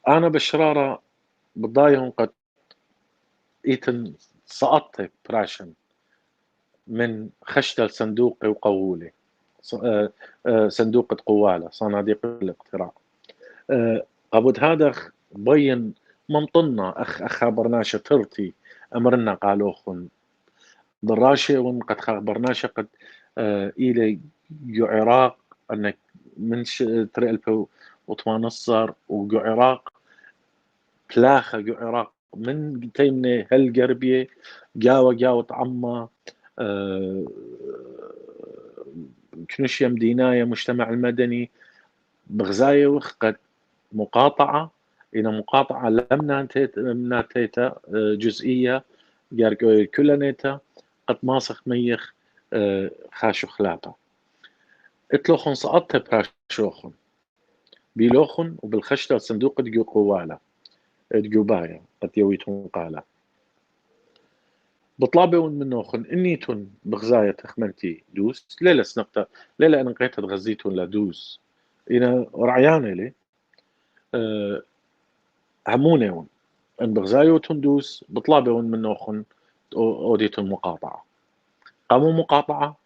أنا بشرارة بضايهم قد إيتن سقطت براشن من خشتل صندوق وقولي صندوق قوالة صناديق الاقتراع قبض هذا بين منطنا خبرناش ترتي أمرنا قالوخن دراشة قد خبرناش قد إلى عراق أنك من تريلبو وطمانصر وعراق تلاخة عراق من تيمنة هالقربية جاوة عما كنش يمدينايا مجتمع المدني بغزاية وقد مقاطعة إن مقاطعة لم ناتيتا جزئية كل نيتا قد ماسخ ميخ خاشو خلابة اتلوخن سقطت براشوخن بيلوخن وبالخشتة صندوق دقو قوالة دقو بايا قد يويتون قالة بطلابون منوخن انيتون بغزاية تخمنتي دوس ليلة سنقطة ليلة ان قيتها غزيتون لدوس إنا رعيانة لي همونيون ان بغزايوتون دوس بطلابون منوخن اوديتون مقاطعة قاموا مقاطعة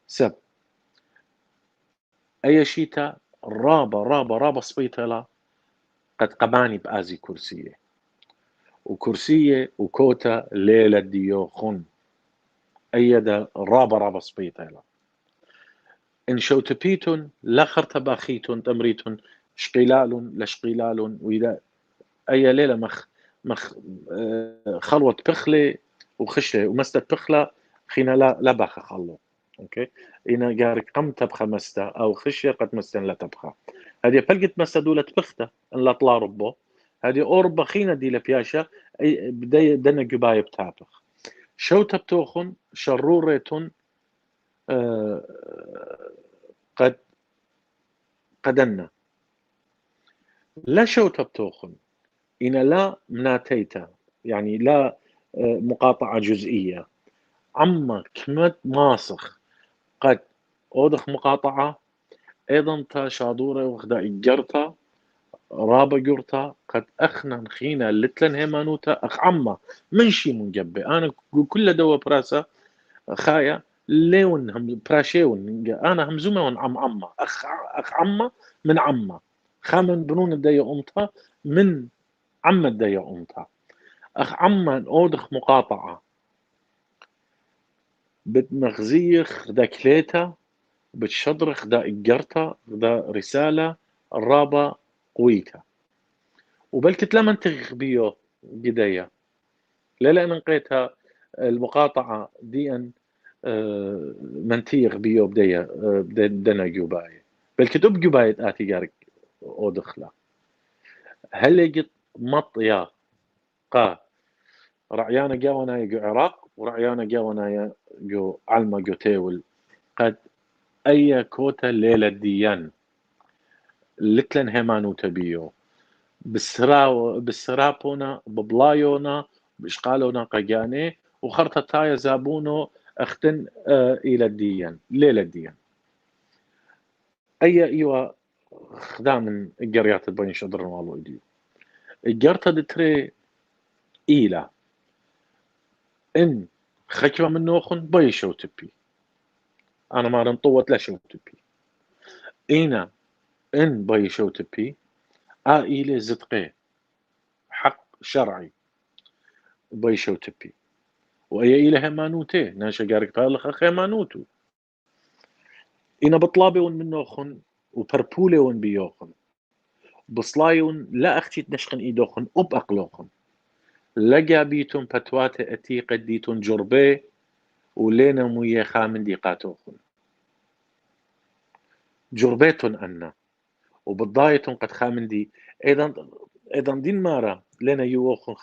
سب اي شيتا رابا سبيتلا قد قباني بآزي كرسية وكرسية وكوتا ليلة ديوخن أيدا رابا سبيتلا إن شوتبيتون لا خرتباخيتون تمريتون شقيلال لشقيلال وإذا أي ليلة مخ خلوة بخلة وخشة ومستة بخلة خينا لا بخ خلو أوكي إنا جارك قم تبخى مستا أو خشية قد مستن لا تبخى هذه فلقت مستا دولة بخته إن لا طلع ربو هذه أوربا خينا دي لبياشا بداية دنا جباية بتابخ شو تبتوخن شرورة قدنا لا شو تبتوخن إن لا مناتيتا يعني لا مقاطعة جزئية عما كمت ماسخ قد أودخ مقاطعة أيضا تا شادورة وخدا إجرتا رابا جرتا قد أخنا خينا لتلن هيمانوتا أخ عما منشي منجبة أنا كل دوا براسة خايا ليون هم براشيون أنا همزومة عما أخ عما من عما خامن بنون الداية أمتا من عما الداية أمتا أخ عما أودخ مقاطعة بتمغزيخ دا كليتا بتشدرخ دا إجرتا دا رسالة الرابة قويتا وبلكت لما انتغ بيو بداية لا نقيتها المقاطعة دي أن منتيغ بيو بداية دنا جوباية بلكت جوباية آتي جارك أو دخلا هل يجد مطيا قا رعيانا جاونا يجو عراق ورعيانا جاونا جو علما جو تيول قد أي كوتا ليلة ديان لتلن هيمانوتا بيو بالسرابونا ببلايونا بشقالونا قجاني وخرطة تايا زابونو اختن الى الديان ليلة الديان ايوا خدام الجريات البين شدر والو ديو الجرتا دتري إيلا إن خكمة من نوخن بي شو تبي أنا ما رنطوت لا شو تبي إينا إن بي شو تبي إيلي زدقي حق شرعي بي شو تبي وأي إيلي همانوتي ناشا قارك فالخ أخي مانوتو إينا بطلابي ون من نوخن وبربولي ون بيوخن بصلايون لا أختي تنشخن إيدوخن أقلوخن لقى بيتون بتواتي أتي قديتون جربي ولينا مويا خامن ديقاتوخن جربيتون أنا وبالضايتون قد خامندي أيضا دين مارا لنا يوخن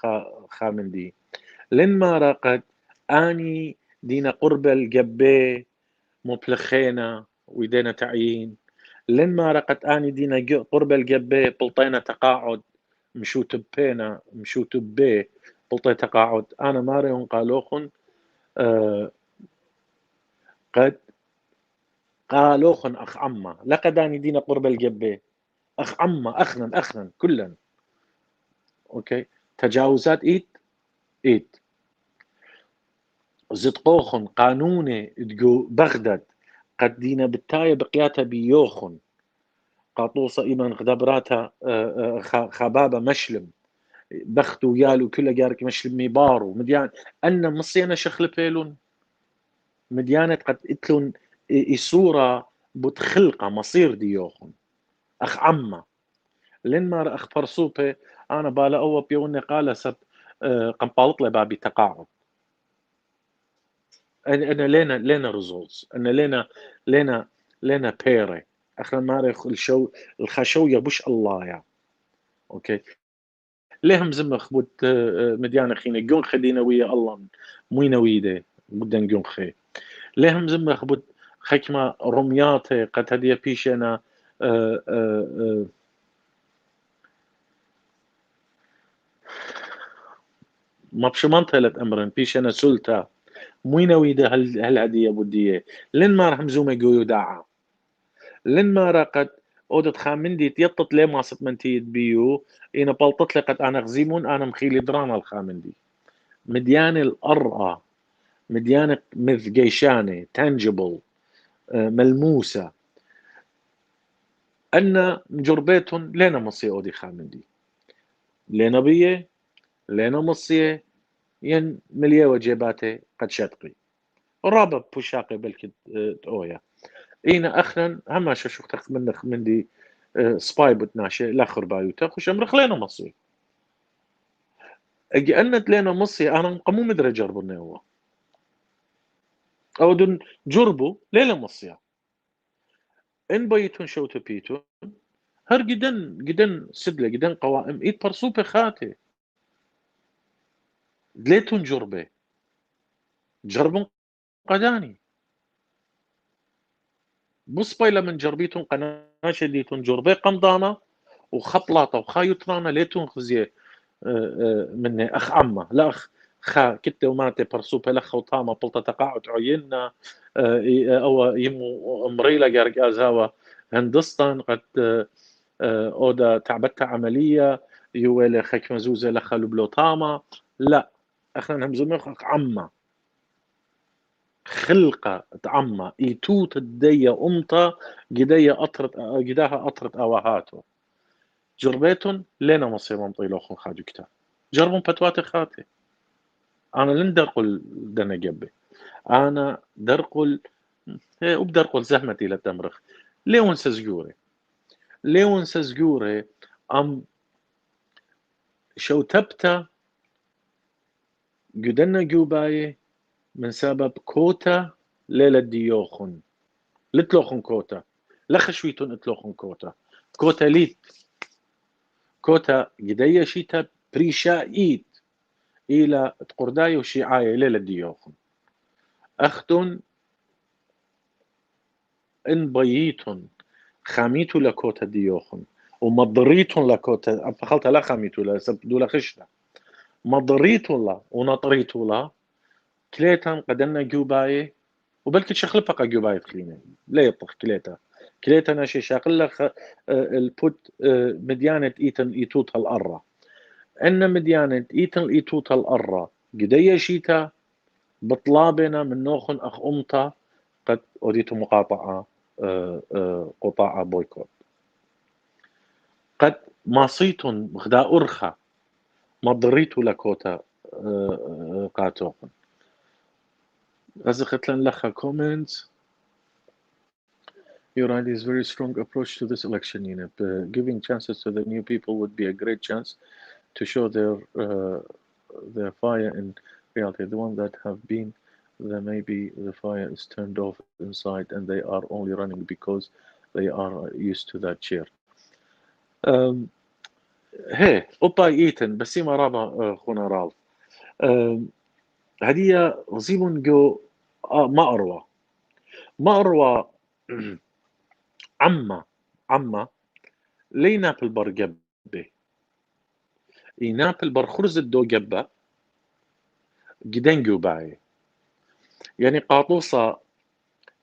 خامندي لن مارا قد أني دينا قرب الجبي مبلخينا ويدينا تعيين لن مارا قد أني دينا قرب الجبي بلطينا تقاعد مشو تبينا مشو تبي بلطي تقاعد أنا مارا قالوخن قد قالوخن أخ عما لقد أني دينا قرب الجبي أخ عما أخنا كلن أوكي تجاوزات إيت زدقوخن قانوني تقو بغداد قد دينا بالتاية بقياتا بيوخن قاطوصة إيمان غدبراتا خبابة مشلم بختو يالو كل جارك مشلم ميبارو مديان أن مصينا شخل بيلون مديانة قد إتلون إصورة بتخلقة مصير ديوخن أخ عما لين ما أخ فرصوبة أنا بالا أوه بيوني قال سب قنبالط لي بابي تقاعد أنا لينا ريزولتس أنا لينا بيري أخنا مارخ الخشو يبوش الله يعني أوكي ليهم زم خبوت مديانة خينا جون خدينا ويا الله موينا ويده بدن جون خي ليهم زم خبوت خكمة رمياتي قد هدية بيشنا ما بشمانتها لتأمرن بيشنا سلطة موينا ويدا هالعدية بودية لين ما راح مزومة قويو داعا لين ما راقد أودت خامندي تيطت لي ما منتي بيو إنا بلطت لقد أنا غزيمون أنا مخيلي درانا الخامندي مديان الأرقى مديان مثقيشانة تانجبل ملموسة أن مجربيتهم لينا مصي أودي خامندي لينا بيه لينا مصيه ين مليا وجباتي قد شتقي رابط بوشاقي بلكي تأويا إينا أخنا هما شو تخ منخ مندي سباي بتناشي لاخر بايوتا خوش أمرخ لينا مصي أجي أنت لينا مصي أنا قمو مدري جربني هو أو دون جربو لينا مصيا إن بيتون شو تبيتون هر جدن سدلة جدن قوائم إيد برسوبة خاتي ليتون جربة جربون قداني بصبي لمن جربيتون قناشة ديتون جربة قمضانة وخبلاطة وخايطرانة ليتون خزيه مني أخ عمه لا أخ خا كتة وماتي برسوبة لخ وطامة بلطة تقاعد عينا أو يمو مريلة قارق أزاوة هندستان قد أودا تعبتها عملية يوالي خيك مزوزة لخلو بلوطامة لا أخنا همزومي أخ عمه خلقة تعمى إيتوت الدية أمطة قداها أطرت أواهاتو جربيتون لينا مصير منطي خون خاجو كتاب جربون بتواتي خاتي أنا لن درقل دنا جبي أنا درقل وبدرقل زحمتي لتمرخ ليون سزجوري أم شو تبتا جدنا جوباي من سبب كوتا ليلة ديوخن لتلوخن كوتا لخشويتون اتلوخن كوتا ليت كوتا جدية شيتا بريشايت إلى تقرداي وشيعاية ليلة ديوخن أختن إن بييتن خاميتو لكوتا ديوخن ومضريتون لكوتا فخلتا لا خاميتو لا سبدو خشنا مضريتو لا ونطريتو لا كليتان قدنا جوباي وبلكي شخلفق جوباي تخلينا لا يطخ كليتا ناشي شاقل البوت مديانة ايتن ايتوت الأرة ان مديانة ايتن ايتوت الأرة قدية شيتا بطلابنا من نوخن اخ امتا قد اريد مقاطعة قطاع بويكوت قد ماصيتن غدا أرخى مضريتو لكوتا قاتوخن أزخت لن لخا comments. You're right, is very strong approach to this election, giving chances to the new people would be a great chance to show their fire in reality. The ones that have been there, maybe the fire is turned off inside and they are only running because they are used to that chair. هي اوبا ايتن بسيما رابا خونا رالف هدية غزيمون جو ما أروى عما لينابل بر جبه ينابل بر خرز الدو جبه جدنجو باي يعني قاطوصة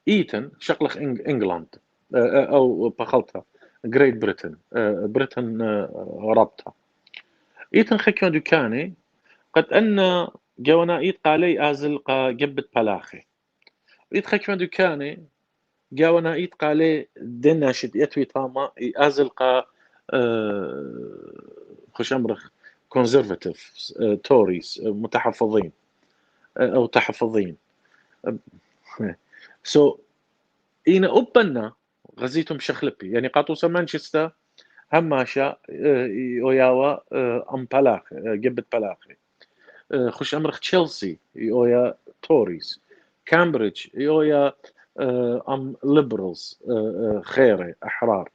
ايتن شقلخ انجلاند او بخلطة جريت بريتن رابطة ايتن خكيون دوكاني قد ان جوانا ايت قالي ازل قا جبت بلاخي ايت خكيون دوكاني جاونا ايت قالي دنا شد يتوي طاما ازل قا خوش امرخ كونزرفاتيف توريز متحفظين او تحفظين سو إينا أوبنا غزيتهم شخلبي يعني قاطوسة مانشستر هماشا يوياوا أم بلاخ جبت بلاخي خوش أمرخ تشيلسي يويا توريز كامبريدج يويا أم ليبرالز خيري أحرار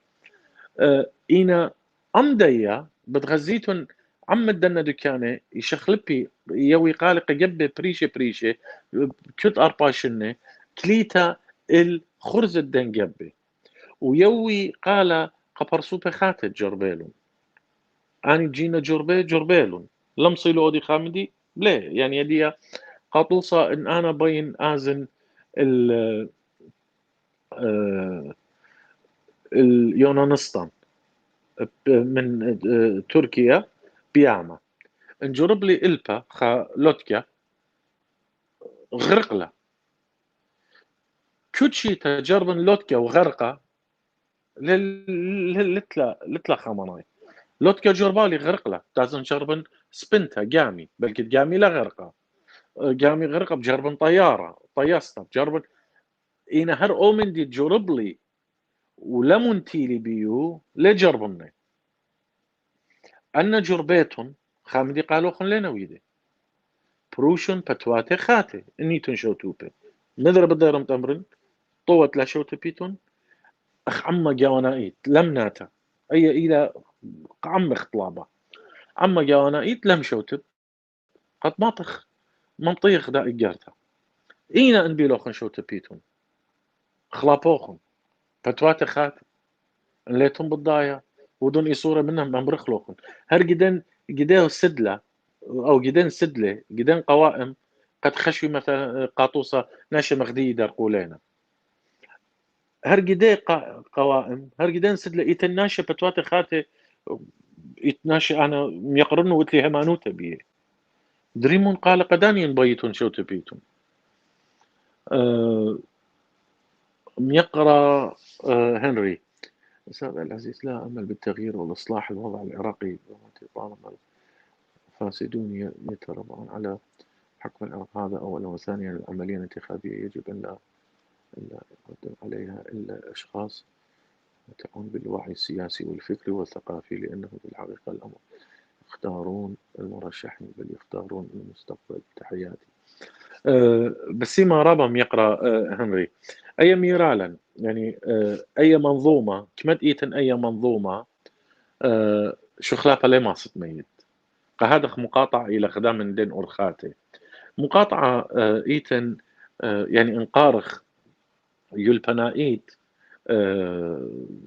إينا أم ديا بتغزيتون عم الدنا دكانة يشخلبي يوي قالق جبه بريشة كت أرباشنة كليتا الخرز الدن جبه ويوي قال قبرسوبة خاتت جربيلون أني جينا جربيلون لم صيلو أودي خامدي ليه يعني يدي قاطوصة إن أنا بين آزن اليونانستان من تركيا بياما انجرب لي إلبا خا لوتكا غرقلة كوتشي تجربن لوتكا وغرقة لتلا خامناي لوتكا جربالي غرقلة تازن جربن سبنتا جامي بلكي جامي لا غرقة جامي غرقة بجربن طياستا بجربن إينا هر أومن دي تجرب لي ولمن تيلي بيو لجربني أن جربيتهم خامدي قالوا خن لنا ويدي بروشن بتواتي خاتي إني تنشو توبي نذر بديرم تمرن طوت لا شو تبيتون أخ عما جوانايت لم ناتا أي إلى عم اخطلابة عما جوانايت لم شوتب قد ماطخ منطيخ دا إجارتا إينا إن بيلوخن شو تبيتون خلابوخن بتواتي خاتي إن ليتهم بالضايا ودون أي صورة منهم ممرخلوخن هر جداه سدلة أو جدين سدلة جدين قوائم قد خشوي مثلا قاطوسة ناشي مغدي دار قولينا هرجدي قوائم هرجدين سدلة يتناشى بتواتي خاتي يتناشى أنا يقرنوا وتلي همانوتا بيه دريمون قال قدانين بيتون شو تبيتون يقرأ هنري أستاذ العزيز لا أمل بالتغيير والإصلاح الوضع العراقي طالما الفاسدون يتربعون على حكم العراق هذا أولا وثانيا العملية الانتخابية يجب أن لا يقدم عليها إلا أشخاص يتعون بالوعي السياسي والفكري والثقافي لأنه بالحقيقة الأمر يختارون المرشحين بل يختارون المستقبل. تحياتي. بسيما رابم يقرأ هنري أي ميرالا يعني أي منظومة كمد إيتن أي منظومة شو خلافة ليه ما ميت قهادخ مقاطعة إلى خدام من دين أرخاتي مقاطعة إيتن يعني انقارخ يلبنائيت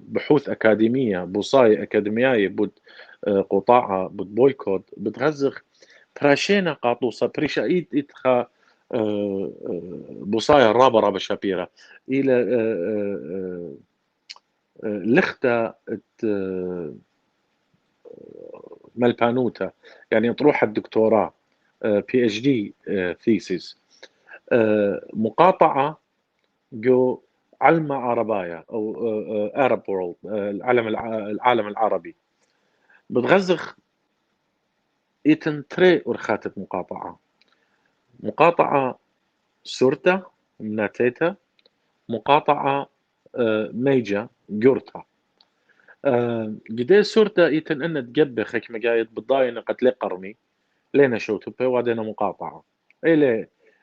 بحوث أكاديمية بوصاية أكاديمياية بود قطاعة بود بويكوت بتغزغ براشينا قاطوسة بريشا إتخا بوصاية رابا شابيرة إلى لختا ملبانوتا يعني تروح الدكتوراه بي اتش دي ثيسيس مقاطعة جو علم عربايا او ارب وورلد العالم العربي بتغزغ ايتن تري ورخاتت مقاطعة سورتا مناتيتا مقاطعة ميجا جورتا قدي سورتا ايتن ان تقبخ هيك مقايد بالضاينة قتلي قرمي لينا شوتوبي وادينا مقاطعة اي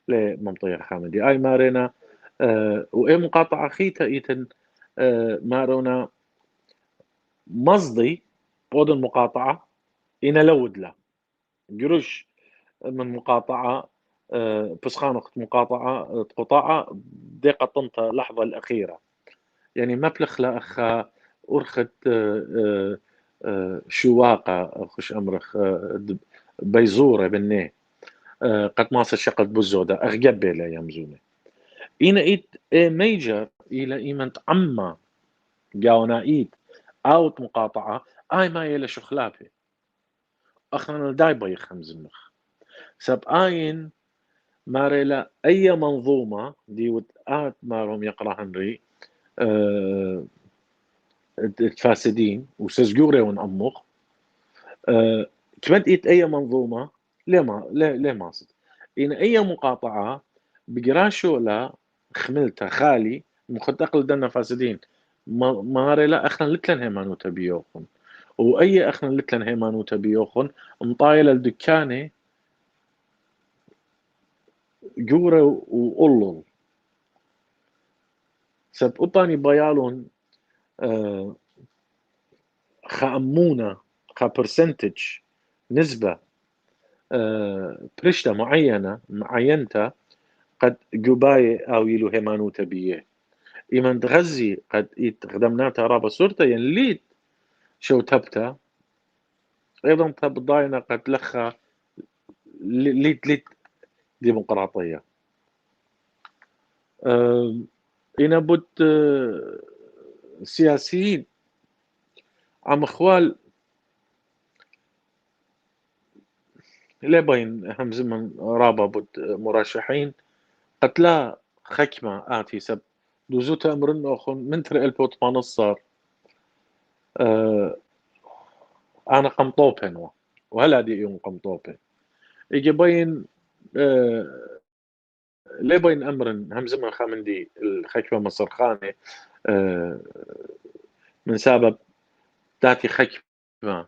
لي منطقة خامدي اي مارينا واي مقاطعة خيتا ايتن مارونا مصدي بود المقاطعة إنا لود له قروش من مقاطعة بسخانة مقاطعة قطاعة دقة طنطا لحظة الأخيرة يعني ما بلخلا أخا أرخت شواقة خش أمرخ بيزورة بنيه قد ماسة شقت بزودة أغجبي لا يمزونة إنا إيت ميجر إلى إيمنت عما جاونا إيت أوت مقاطعة آي ما يلا شخلابي أخنا دايبا يخمز المخ سب آين ماريلا أي منظومة دي وتآت مارهم يقرأ هنري الفاسدين وسجوري ونأمخ كمد إيت أي منظومة ليه ما صد إن أي مقاطعة بقراشو لا خملتا خالي مخدق لدنا فاسدين ماريلا أخنا لتلن هيمانو تبيوخن وأي أخنا لتلن هيمانو تبيوخن مطايلة الدكانة جورة وقلل سب أطاني بيالون خأمونة برسنتج نسبة برشتة معينة قد جباية أو يلو هيمانو تبيه إيمان تغزي قد خدمناتا رابا صورتا ينليد شو تبتا أيضا تبضاينا قد لخا ليد ديمقراطية إنا بوت سياسيين عم اخوال لبين هم زمن رابا بوت مرشحين قتلا خكمة آتي سب دوزوتا أمرن أخون من ترى البوت منصر أنا قمطوبين وهلا دي يوم قمطوبين يجي بين لبين أمرن هم زمن خامندي الخكمة مصر خانة من سبب تاتي خكمة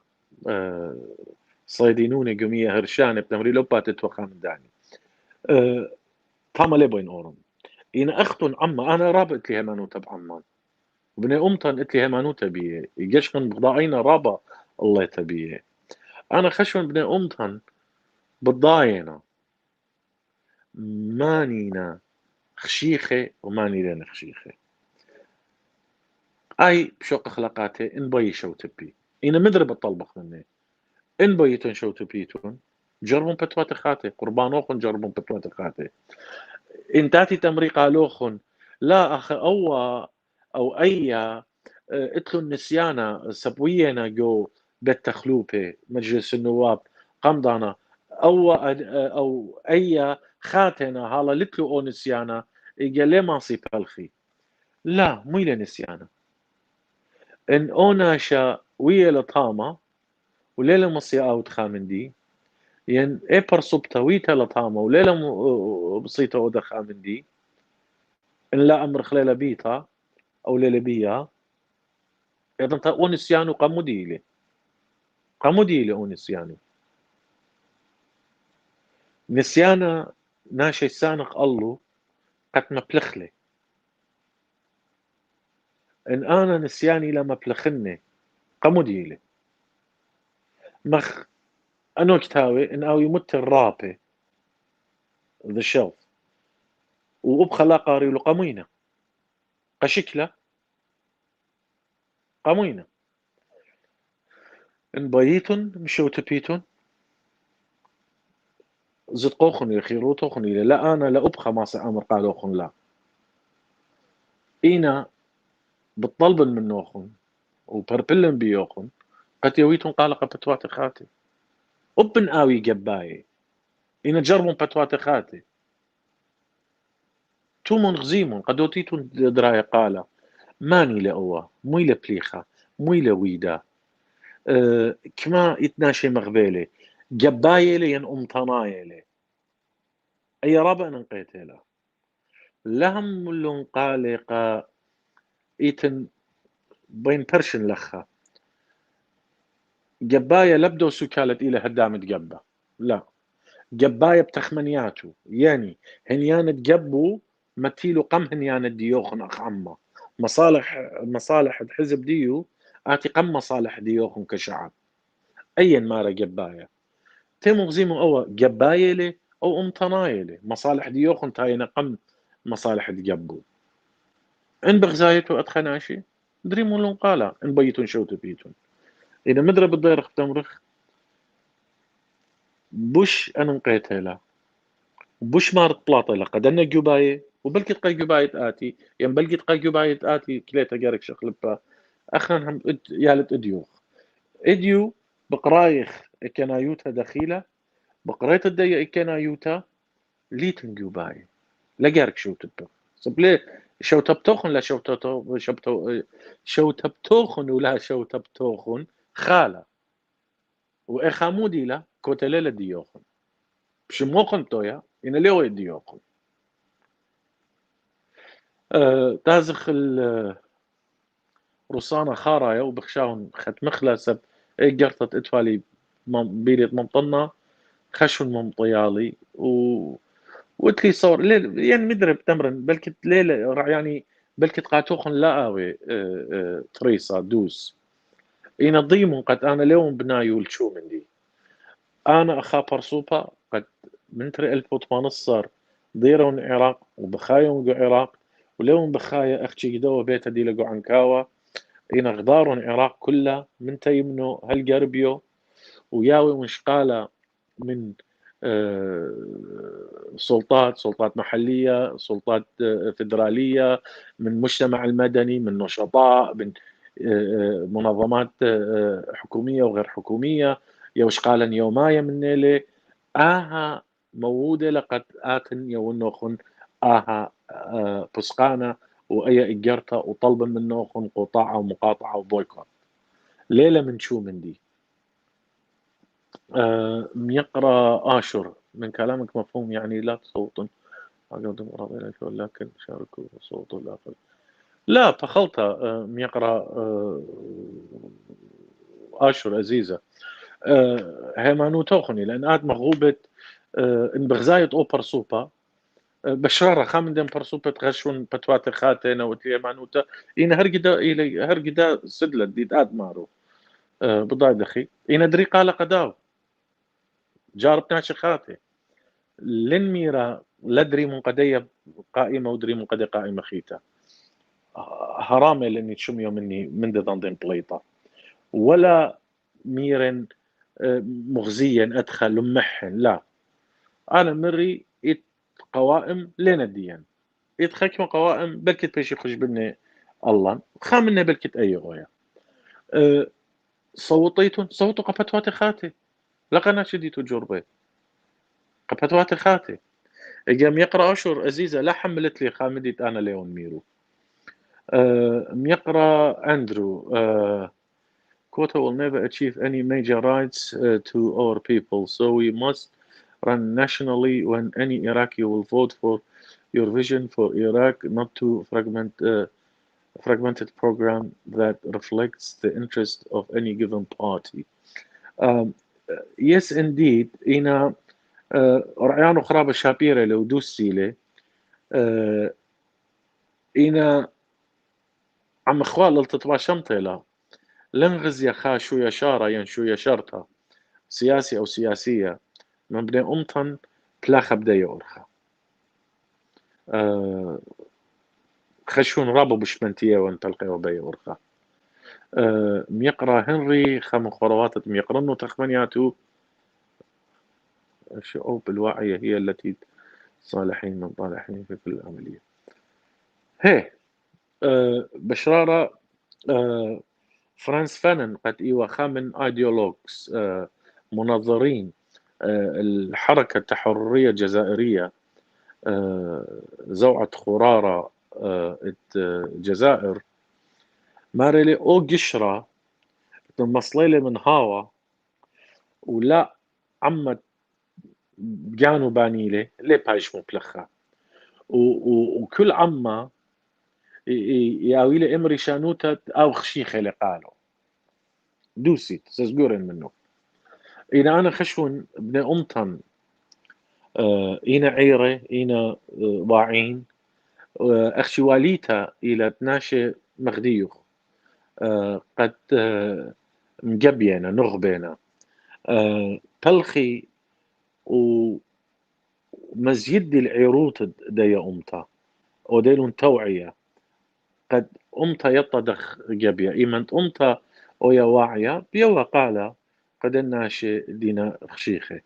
صيدينوني قمية هرشانة بتمري لبا تتوقع من داني طاما لبين أورن إن أختن عما أنا رابط لي هيمانوتا بعمان وبني أمطن قلت لي هيمانوتا بيه يجشخن بضاعينا رابا الله تبيه أنا خشون بني أمطن بضاينا مانينا خشيخة وماني لنا خشيخة أي بشوق خلقاتي إن بي شو تبي إن مدرب الطلبخ مني إن بيتون شو تبيتون جربون بتوات خاتي قربانوخن جربون بتوات خاتي إن تاتي تمريقا لوخن لا أخ أو أي اتلو النسيانة سبوينا جو بيت تخلوبة مجلس النواب قمضانا أو أي خاتنا هالا لتلو أو نسيانة إيجا ليه ما صيب الخي لا مو نسيانة إن أوناشا ويا لطامة وليلة مصيا أوت خامندي ين إبر صبتا ويتا لطامة وليلة بسيطة أو خامندي إن لا أمر خليلة بيتا أو ليلة بيا إذا أنت أونسيانو قموديلي أونسيانو نسيانا ناشي سانق الله قد مبلخلي إن أنا نسياني لما بلخني قموديلي مخ أنو كتاوي إن أو يمت الرابي ذا شلف وأبخلا قاري لقمينة قشكلة قاموينا إن بيتون مشو تبيتون زدقوخن يخيروتوخن إلى لا أنا لا أبخى ما سأمر قالوخن لا إينا بالطلب منوخن وبربلن بيوخن قد يويتون قال قبتوات خاتي أبن آوي جباي إينا جربون بتوات خاتي تومون غزيمون قدوتيتون دراية قال ماني لأوا موي لبليخة موي لويدا كما يتناشي مغبيلي جباي لي ين أمطناي لي أي رابع ننقيت له لهم اللون قالقة إيتن بين برشن لخا جباية لبدو سكالت إلى هدام تجبة لا جباية بتخمنياتو يعني هنيان تجبو متيلو قم هنيان ديوخن أخ عما مصالح الحزب ديو آتي قم مصالح ديوخن كشعب أيا مارا جباية تيمو غزيمو أو جباية لي أو أمطناية لي مصالح ديوخن تاينا قم مصالح تجبو إن بغزايتو أدخناشي دريمون لون قالا إن بيتون شوتو بيتون إذا مدرب الضيرخ تمرخ بوش أنا نقيتها له بوش مارت بلاطة لقد أنا جوباية وبلكي تقاي جوباية آتي يعني بلكي تقاي جوباية آتي كليتا جارك شخلبا أخنا هم يالت إديوخ إديو بقرايخ إكنايوتا دخيلة بقريت الدية إكنايوتا ليتن جوباية لجارك شو تبتو سبلي شو تبتوخن لا شو تبتوخن ولا شو تبتوخن خالة وإخامودي لا كوتليلا ديوخن بشموخن تويا إن ليو ديوخن تازخ روسانا خارايا وبخشاون خت مخلة إيه قرطت إتفالي بيريت ممطنة خشون ممطيالي وتلي صور يعني مدرب تمرن بلكت ليلة يعني بلكت قاتوخن لا آوي تريسا دوس إن ضيمون قد أنا اليوم بنايول شو من دي أنا أخا برسوبا قد من تري 1800 ضيرون العراق وبخايون العراق ولون بخايا أختي قدوة بيتا دي لقو عنكاوا إن غدارون العراق كلها من تيمنو هالقربيو وياوي منشقالة من سلطات محلية سلطات فدرالية من مجتمع المدني من نشطاء من منظمات حكومية وغير حكومية يوشقالا يومايا من نيلي آها موودة لقد آتن يونوخن آها بسقانا وأي إجرتا وطلبا من نوخن قطاعة ومقاطعة وبويكوت ليلة من شو من دي يقرأ آشر من كلامك مفهوم يعني لا تصوتن أقدم أراضي لكن شاركوا صوت الآخر لا فخلطة يقرأ آشر عزيزة هيمانو توخني لأن آد مغوبة إن بغزاية أوبر سوبا بشرارة خامن دم برسوبة غشون بتوات خاتنا وتلي مانوتا إن هرقدا سدلت ديد آد مارو بضاي دخي إن دري قال قداو جارب ناشي خاتي لن ميرا لدري من قدية قائمة ودري من قدية قائمة خيتا هرامي لاني تشميو مني من دي ضندين بليطة ولا ميرن مغزيا أدخل لمحن لا أنا مري إت قوائم لين الديان إت خكمة قوائم بلكت بيشي خش بني الله خامنة بلكت أي غوية صوتوا قفتواتي خاتي لقنا شديتو جربي قفتواتي خاتي قام يقرأ أشهر عزيزة لا حملت لي خامديت أنا ليون ميرو يقرأ أندرو Quota will never achieve any major rights to our people, so we must run nationally when any Iraqi will vote for your vision for Iraq, not to fragmented program that reflects the interest of any given party. Yes, indeed. إنا رعيان خراب الشابيرة لو دوسي له إنا عم خوال التطبع شمطة لنغز يخا شو يشارة ين شو يشارتا سياسي أو سياسية من بني أمطن تلاخا بداية أورخا خشون رابو بشمنتية وانتلقي وباية أورخا ميقرا هنري خم خروات ميقرنو تخمنياتو الشعوب الواعية هي التي صالحين من طالحين في كل العملية. هي بشرارة فرانس فانون قد إيوا خامن ايديولوجز منظرين الحركة التحررية الجزائرية زوعة خرارة الجزائر مارلي او قشرة مصليلة من هاوا ولا عمت جانو بانيلة ليه بايش مبلخة وكل عما ياويلة امري شانوتا او خشيخة لقالو دوسي تسجورن منه إذا أنا خشون بن أمطن إينا عيرة إينا واعين أخشي واليتا إلى تناشي مغديوخ قد مجبينا نغبينا تلخي ومزيد العروت دي أمتا وديلون توعية قد أمتا يطدخ جبيا إيمانت أمتا ويا واعية بيوا قالا قد الناشي دينا خشيخة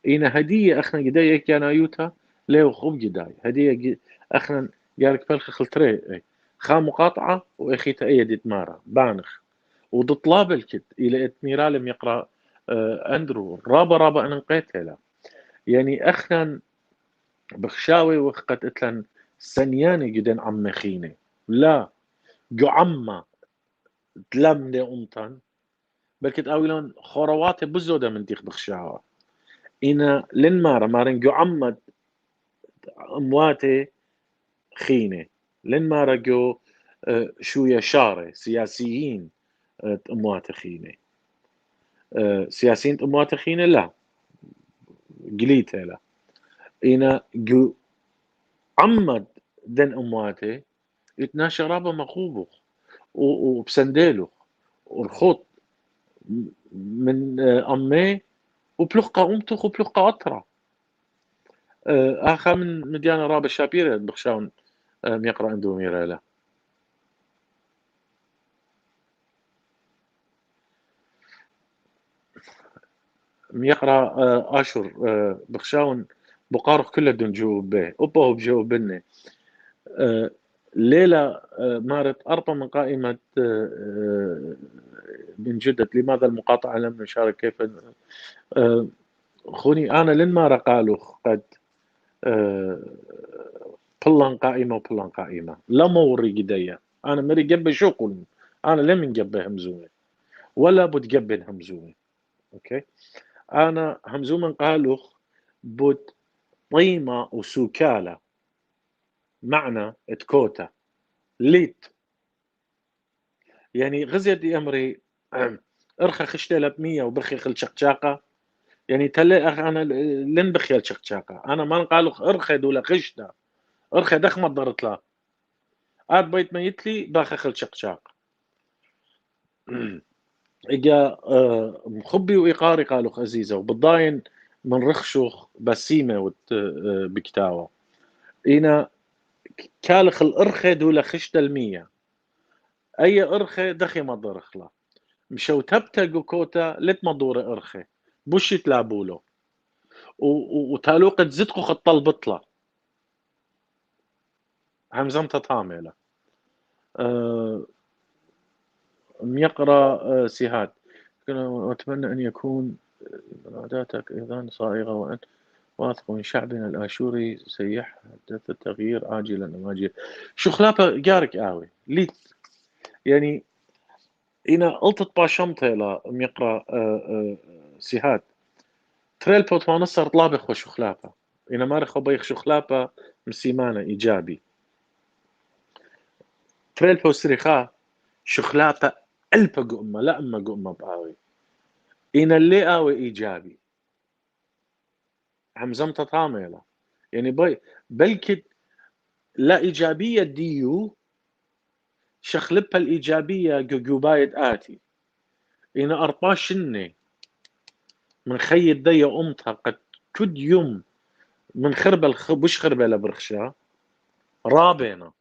إينا هدية أخنا جداية كان يوتا ليو خوب جداي هدية أخنا جارك بالخ خلتري خا مقاطعة وإخي تأيد مارا بانخ وضطلاب الكت إلى إتميرال يقرأ أندرو رابا أنا نقيتها يعني أخنا بخشاوي وقت إتلن سنياني جدن عم خيني لا جو عما تلم دي أمتن بلكت أولون خورواتي بزودة من ديخ بخشاوة إنا لن مارن جو عما أمواتي خينة لن مارا جو شو يشارة سياسيين أمواتي خينة سياسيين أمواتي خينة لا قليتها لا إنا جو عمد دن أمواتي يتناشى رابا مخوبه وبسنديله والخوط من أمي وبلقى أمتخ وبلقى أطرة آخر من مديانة رابا شابيرة بخشاون يقرأ عنده ميرالا يقرأ آشر بخشاون بقارخ كله دون جواب به أبوه بجواب بني ليلة مارت أربع من قائمة من جدة لماذا المقاطعة لم نشارك كيف خوني أنا لن ما قالوا قد بلان قائمة وبلان قائمة لا موري قدية أنا مري جبه شو قلن أنا لم نجبه همزومة ولا بتجبن همزومة أوكي أنا همزومة قالوا بوت طيمة وسوكالة معنى تكوتا ليت يعني غزيت أمري أرخى خشتة 100 وبخي خل شقشاقة يعني تلي أنا لن بخيال شقشاقة أنا ما نقالوا أرخى دولا خشتة أرخى دخمة ضرت لا عاد بيت ميتلي باخي خل شقشاق إجا مخبي وإيقاري قالوا خزيزة وبالضاين من رخشوخ بسيمة بكتاوة إنا كالخ الأرخى دولا خشتة 100 أي أرخى دخي ما ضرخلا مشو تبتقوا كوتا لت مدور أرخي بوش يتلعبولو وتالوقت زدقوا خط البطلة همزم تطاملة يقرأ سيهاد أتمنى أن يكون مراداتك أيضا صائغة وأنت واثق من شعبنا الآشوري سيحدث التغيير عاجلا أم آجلا شو خلافة جارك آوي ليت يعني إنا قلت باشمتها لا يقرأ سيهاد تريل بوت ما نصر طلابخ وشو خلافة إنا ما رخو بيخ شو خلافة مسيمانة إيجابي تريل بوت سريخا شو خلافة ألبا قمة لا أما قمة بآوي إنا اللي آوي إيجابي همزمت طاملة يعني بلكي لا إيجابية ديو شخلبها الإيجابية جوجوبايد آتي إنا أرطاش شني من خيد دي أمتها قد كد يوم من خربة بوش خربة لبرخشا رابينا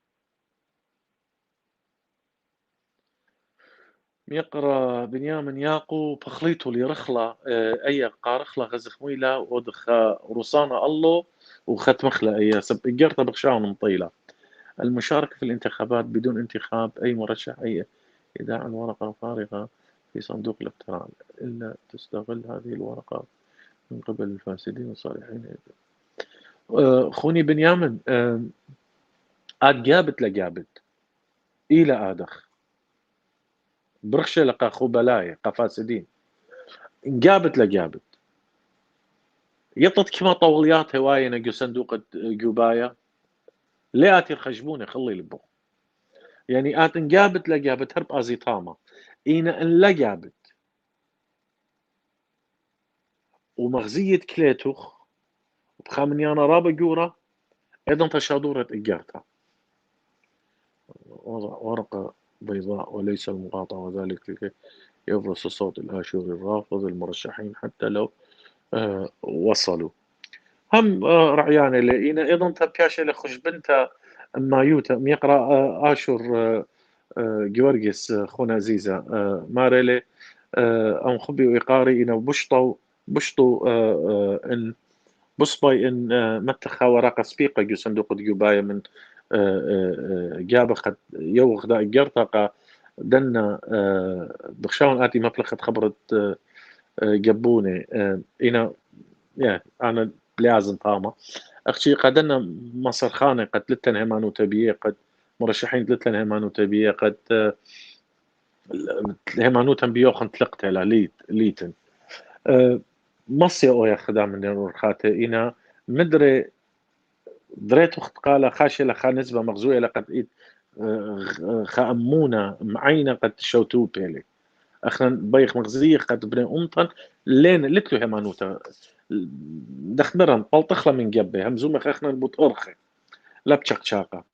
يقرا بنيامن ياقو بخليتو لرخلة أي قارخلة غزخ ميلا ودخ روسانا الله وخت مخلة أي سب إجرتا بخشاون مطيلة المشاركة في الانتخابات بدون انتخاب أي مرشح أي إيداع الورقة فارغة في صندوق الاقتراع إلا تستغل هذه الورقة من قبل الفاسدين الصالحين. خوني بنيامن آد جابت لجابت إلى آدخ برخشة لقى خبلاية قفاسدين جابت لجابت يطت كما طوليات هواية نجو صندوق جوبايا ليه آتي الخشبونة خلي لبو يعني آت جابت لجابت هرب أزيطامة إينا إن لجابت ومغزية كليتوخ بخامنيانا رابا جورا أيضا تشادورة إجارتها ورقة بيضاء وليس المقاطعة وذلك لكي يبرز الصوت الآشوري الرافض المرشحين حتى لو وصلوا هم رعيانة لإينا أيضا تبكاش لخش بنتا مايوتا ميقرأ آشور جورجيس خونا عزيزة ماريلي أم خبي وإقاري إنا بشطو إن بصبي إن متخا ورقة سبيقة جو صندوق جوباية من جابة قد يوغ دا إجرتاقة دنا بخشاون آتي مبلغة خبرت جبوني إنا يا أنا لازم طامة أختي قدنا مصر خانة قد لتن همان تبيه قد مرشحين لتن همان تبيه قد همان تنبيه خن تلقت على ليتن مصي أو يا خدام من الرخاتة إنا مدري دريت وقت قال خاشي لخا نسبة مغزوية لقد إيد خأمونة معينة قد شوتو بيلي أخنا بيخ مغزية قد بني أمطن لين لتلو همانوتا دخمرن بلطخلة من جبه همزومة أخنا نبوت أرخي لا بشاقة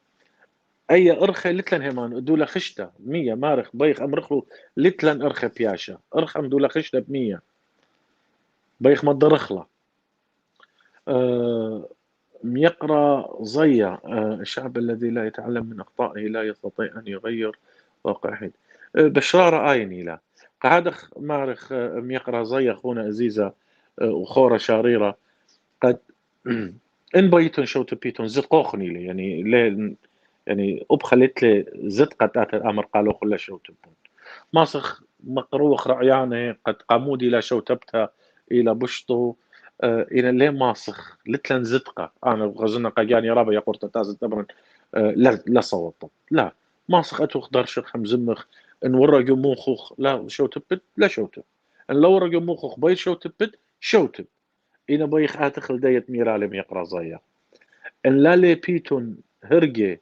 أي أرخي لتلن همان دولا خشتة 100 مارخ بيخ أمرخلو لتلن أرخي بياشا أرخم دولا خشتة ب100 بيخ مدرخلة يقرأ ضيع الشعب الذي لا يتعلم من أخطائه لا يستطيع أن يغير واقعه بشرارة آيني لا قاعد مارخ يقرأ ضيع خونا عزيزة وخورة شاريرة قد إن بيتون شو تبيتون زد قوخني لي يعني ليه يعني أبخلت لي زد قد آت الأمر قالوا خلا شو تبون ماسخ مقروخ رعيانه قد قامودي لا شو تبتا إلى بشطو إلى ليه ماسخ لتلن زدقة أنا غزنا قاجاني رابا يقول تتازل تبرن لا صوت لا ماسخ أتوخ درشخ همزمخ إن ورقوا موخوخ لا شو تبت لا شو تب إن لو ورقوا موخوخ بيت شو تبت شو تب إنا بيخ آتخل دايت ميرالم يقرا زيا إن لا لي بيتون هرجي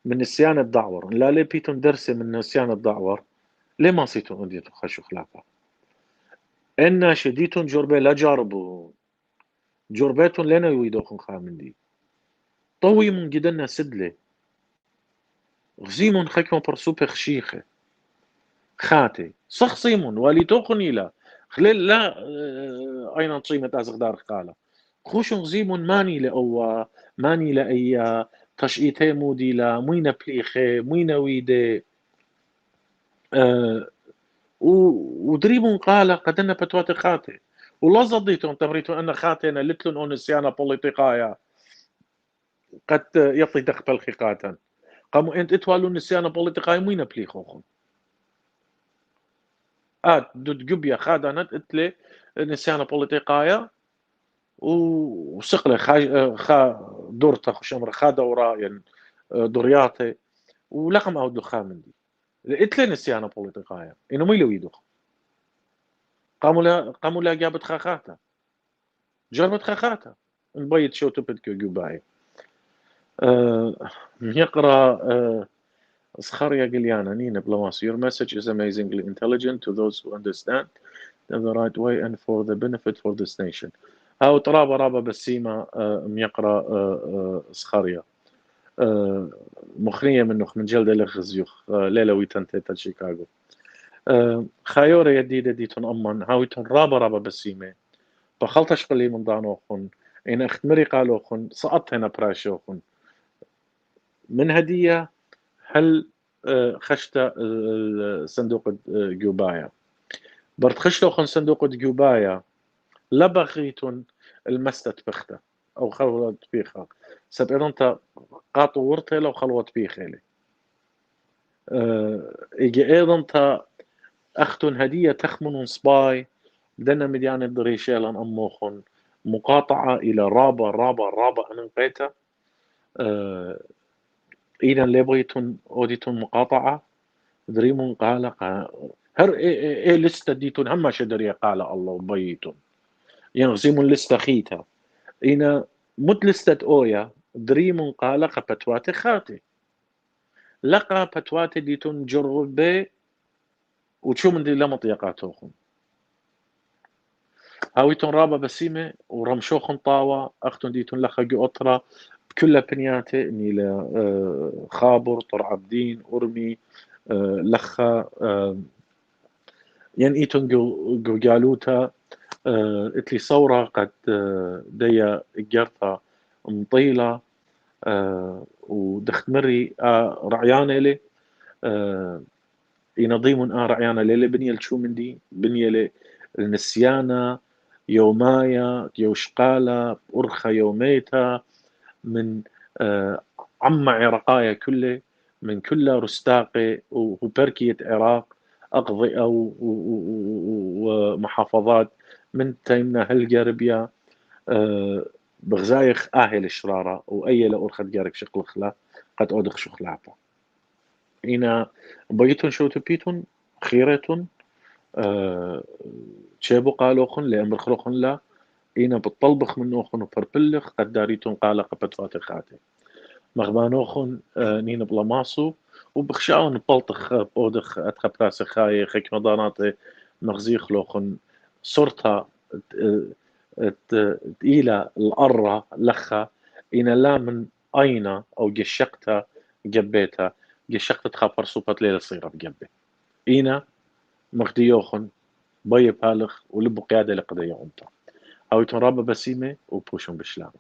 من نسيان الدعور إن لا لي بيتون درسي من نسيان الدعور ليه ما صيتون أنديتو خشو خلافة إن شديتون جربة لا جاربوا جرباتون لنا يويدوخن خامندي طوي من جدنا سدلة غزيمون خكمون برسوبة خشيخة خاتي صخصيمون والي توخني لا خلال لا أين تصيمة أزغدار قالة خوشون غزيمون ماني لأوا ماني لأيا تشئيتي مودي لا موينة بليخة موينة ويدي ودريبون قال قدنا بتوات خاتي والله زضيتون تمريتون أن خاتنا لتلون أون السيانة بوليتيقايا قد يطي دخبل خيقاتا قاموا انت اتوالوا نسيانا بوليتيقاي موينة بليخوخن دود جبيا خادانت اتلي نسيانا بوليتيقايا وسقلي خا دورتا خشمر خا دورا يعني دورياتي ولقم او دخان دي اتلي نسيانا بوليتيقايا انه ميلو يدوخ قاموا لا جابت خاخاتا جربت خاخاتا نبيت شو تبت جوباي يقرا Skharia Giuliana, Nina Blamas, your message is amazingly intelligent to those who understand in the right way and for the benefit for this nation. هاو ترابا رابا بسيمة ميقرا سخاريا مخنية منه من جلد لغزيوخ ليلة ويتن تيتا شيكاغو خايورة يديدة ديتون أمان هاويتون رابا بسيمة بخلطش قلي من دانوخن إن اختمري قالوخن سقط هنا براشوخن من هدية هل خشتا صندوق جوبايا برتخشلوخن صندوق جوبايا لبغيتون المستت بخته او خلوت بيخا سب انت قاطو ورتي لو خلوت بيخيلي ايجي ايضا تا اختن هدية تخمن صباي بدنا مديان الدريشيلان اموخن مقاطعة الى رابا انا بيتا اذا لبغيتون اوديتون مقاطعة دريمون قال هر ايه لسته ديتون هما شدريا قال الله بيتون ينغزيمون لسته خيتا إنا مت لستة أويا دريمون قال قبتواتي خاتي لقى بتواتي ديتون جربي وشو من دي لمط يقاتوخن هاويتون رابا بسيمة ورمشوخن طاوة أختون ديتون لخا أطرا بكل بنياتي إني خابر طر عبدين أرمي لخا ين إيتون جو جالوتا اتلي صورة قد ديا جرتا مطيلة ودخت مري رعيانة لي ينظيم رعيانة لي بنية شو من دي بنية لي النسيانة يومايا يوشقالة أرخى يوميتا من عم عراقايا كله من كل رستاقي وبركية عراق أقضية ومحافظات من تيمنا هالقربيا بغزايخ آهل الشرارة وأي لأرخد جارك شقل خلا قد أودخ شخلعتا إنا بيتون شو تبيتون خيرتون تشيبو قالوخن لأمر خلوخن لا إنا بتطلبخ منوخن وفربلخ قد داريتون قال قبت فاتخاتي مغبانوخن نين بلاماسو وبخشاون بلطخ بودخ أتخ براسي خاي خيك مضاناتي مغزيخ لوخن صرتا تقيلة القرة لخا إنا لا من أين أو جشقتها جبيتها جشقت تخافر صوبت ليلة صغيرة بجبي إنا مخديوخن بي بالغ ولبو قيادة لقضية أنت أو يتون رابا بسيمة وبوشون بشلام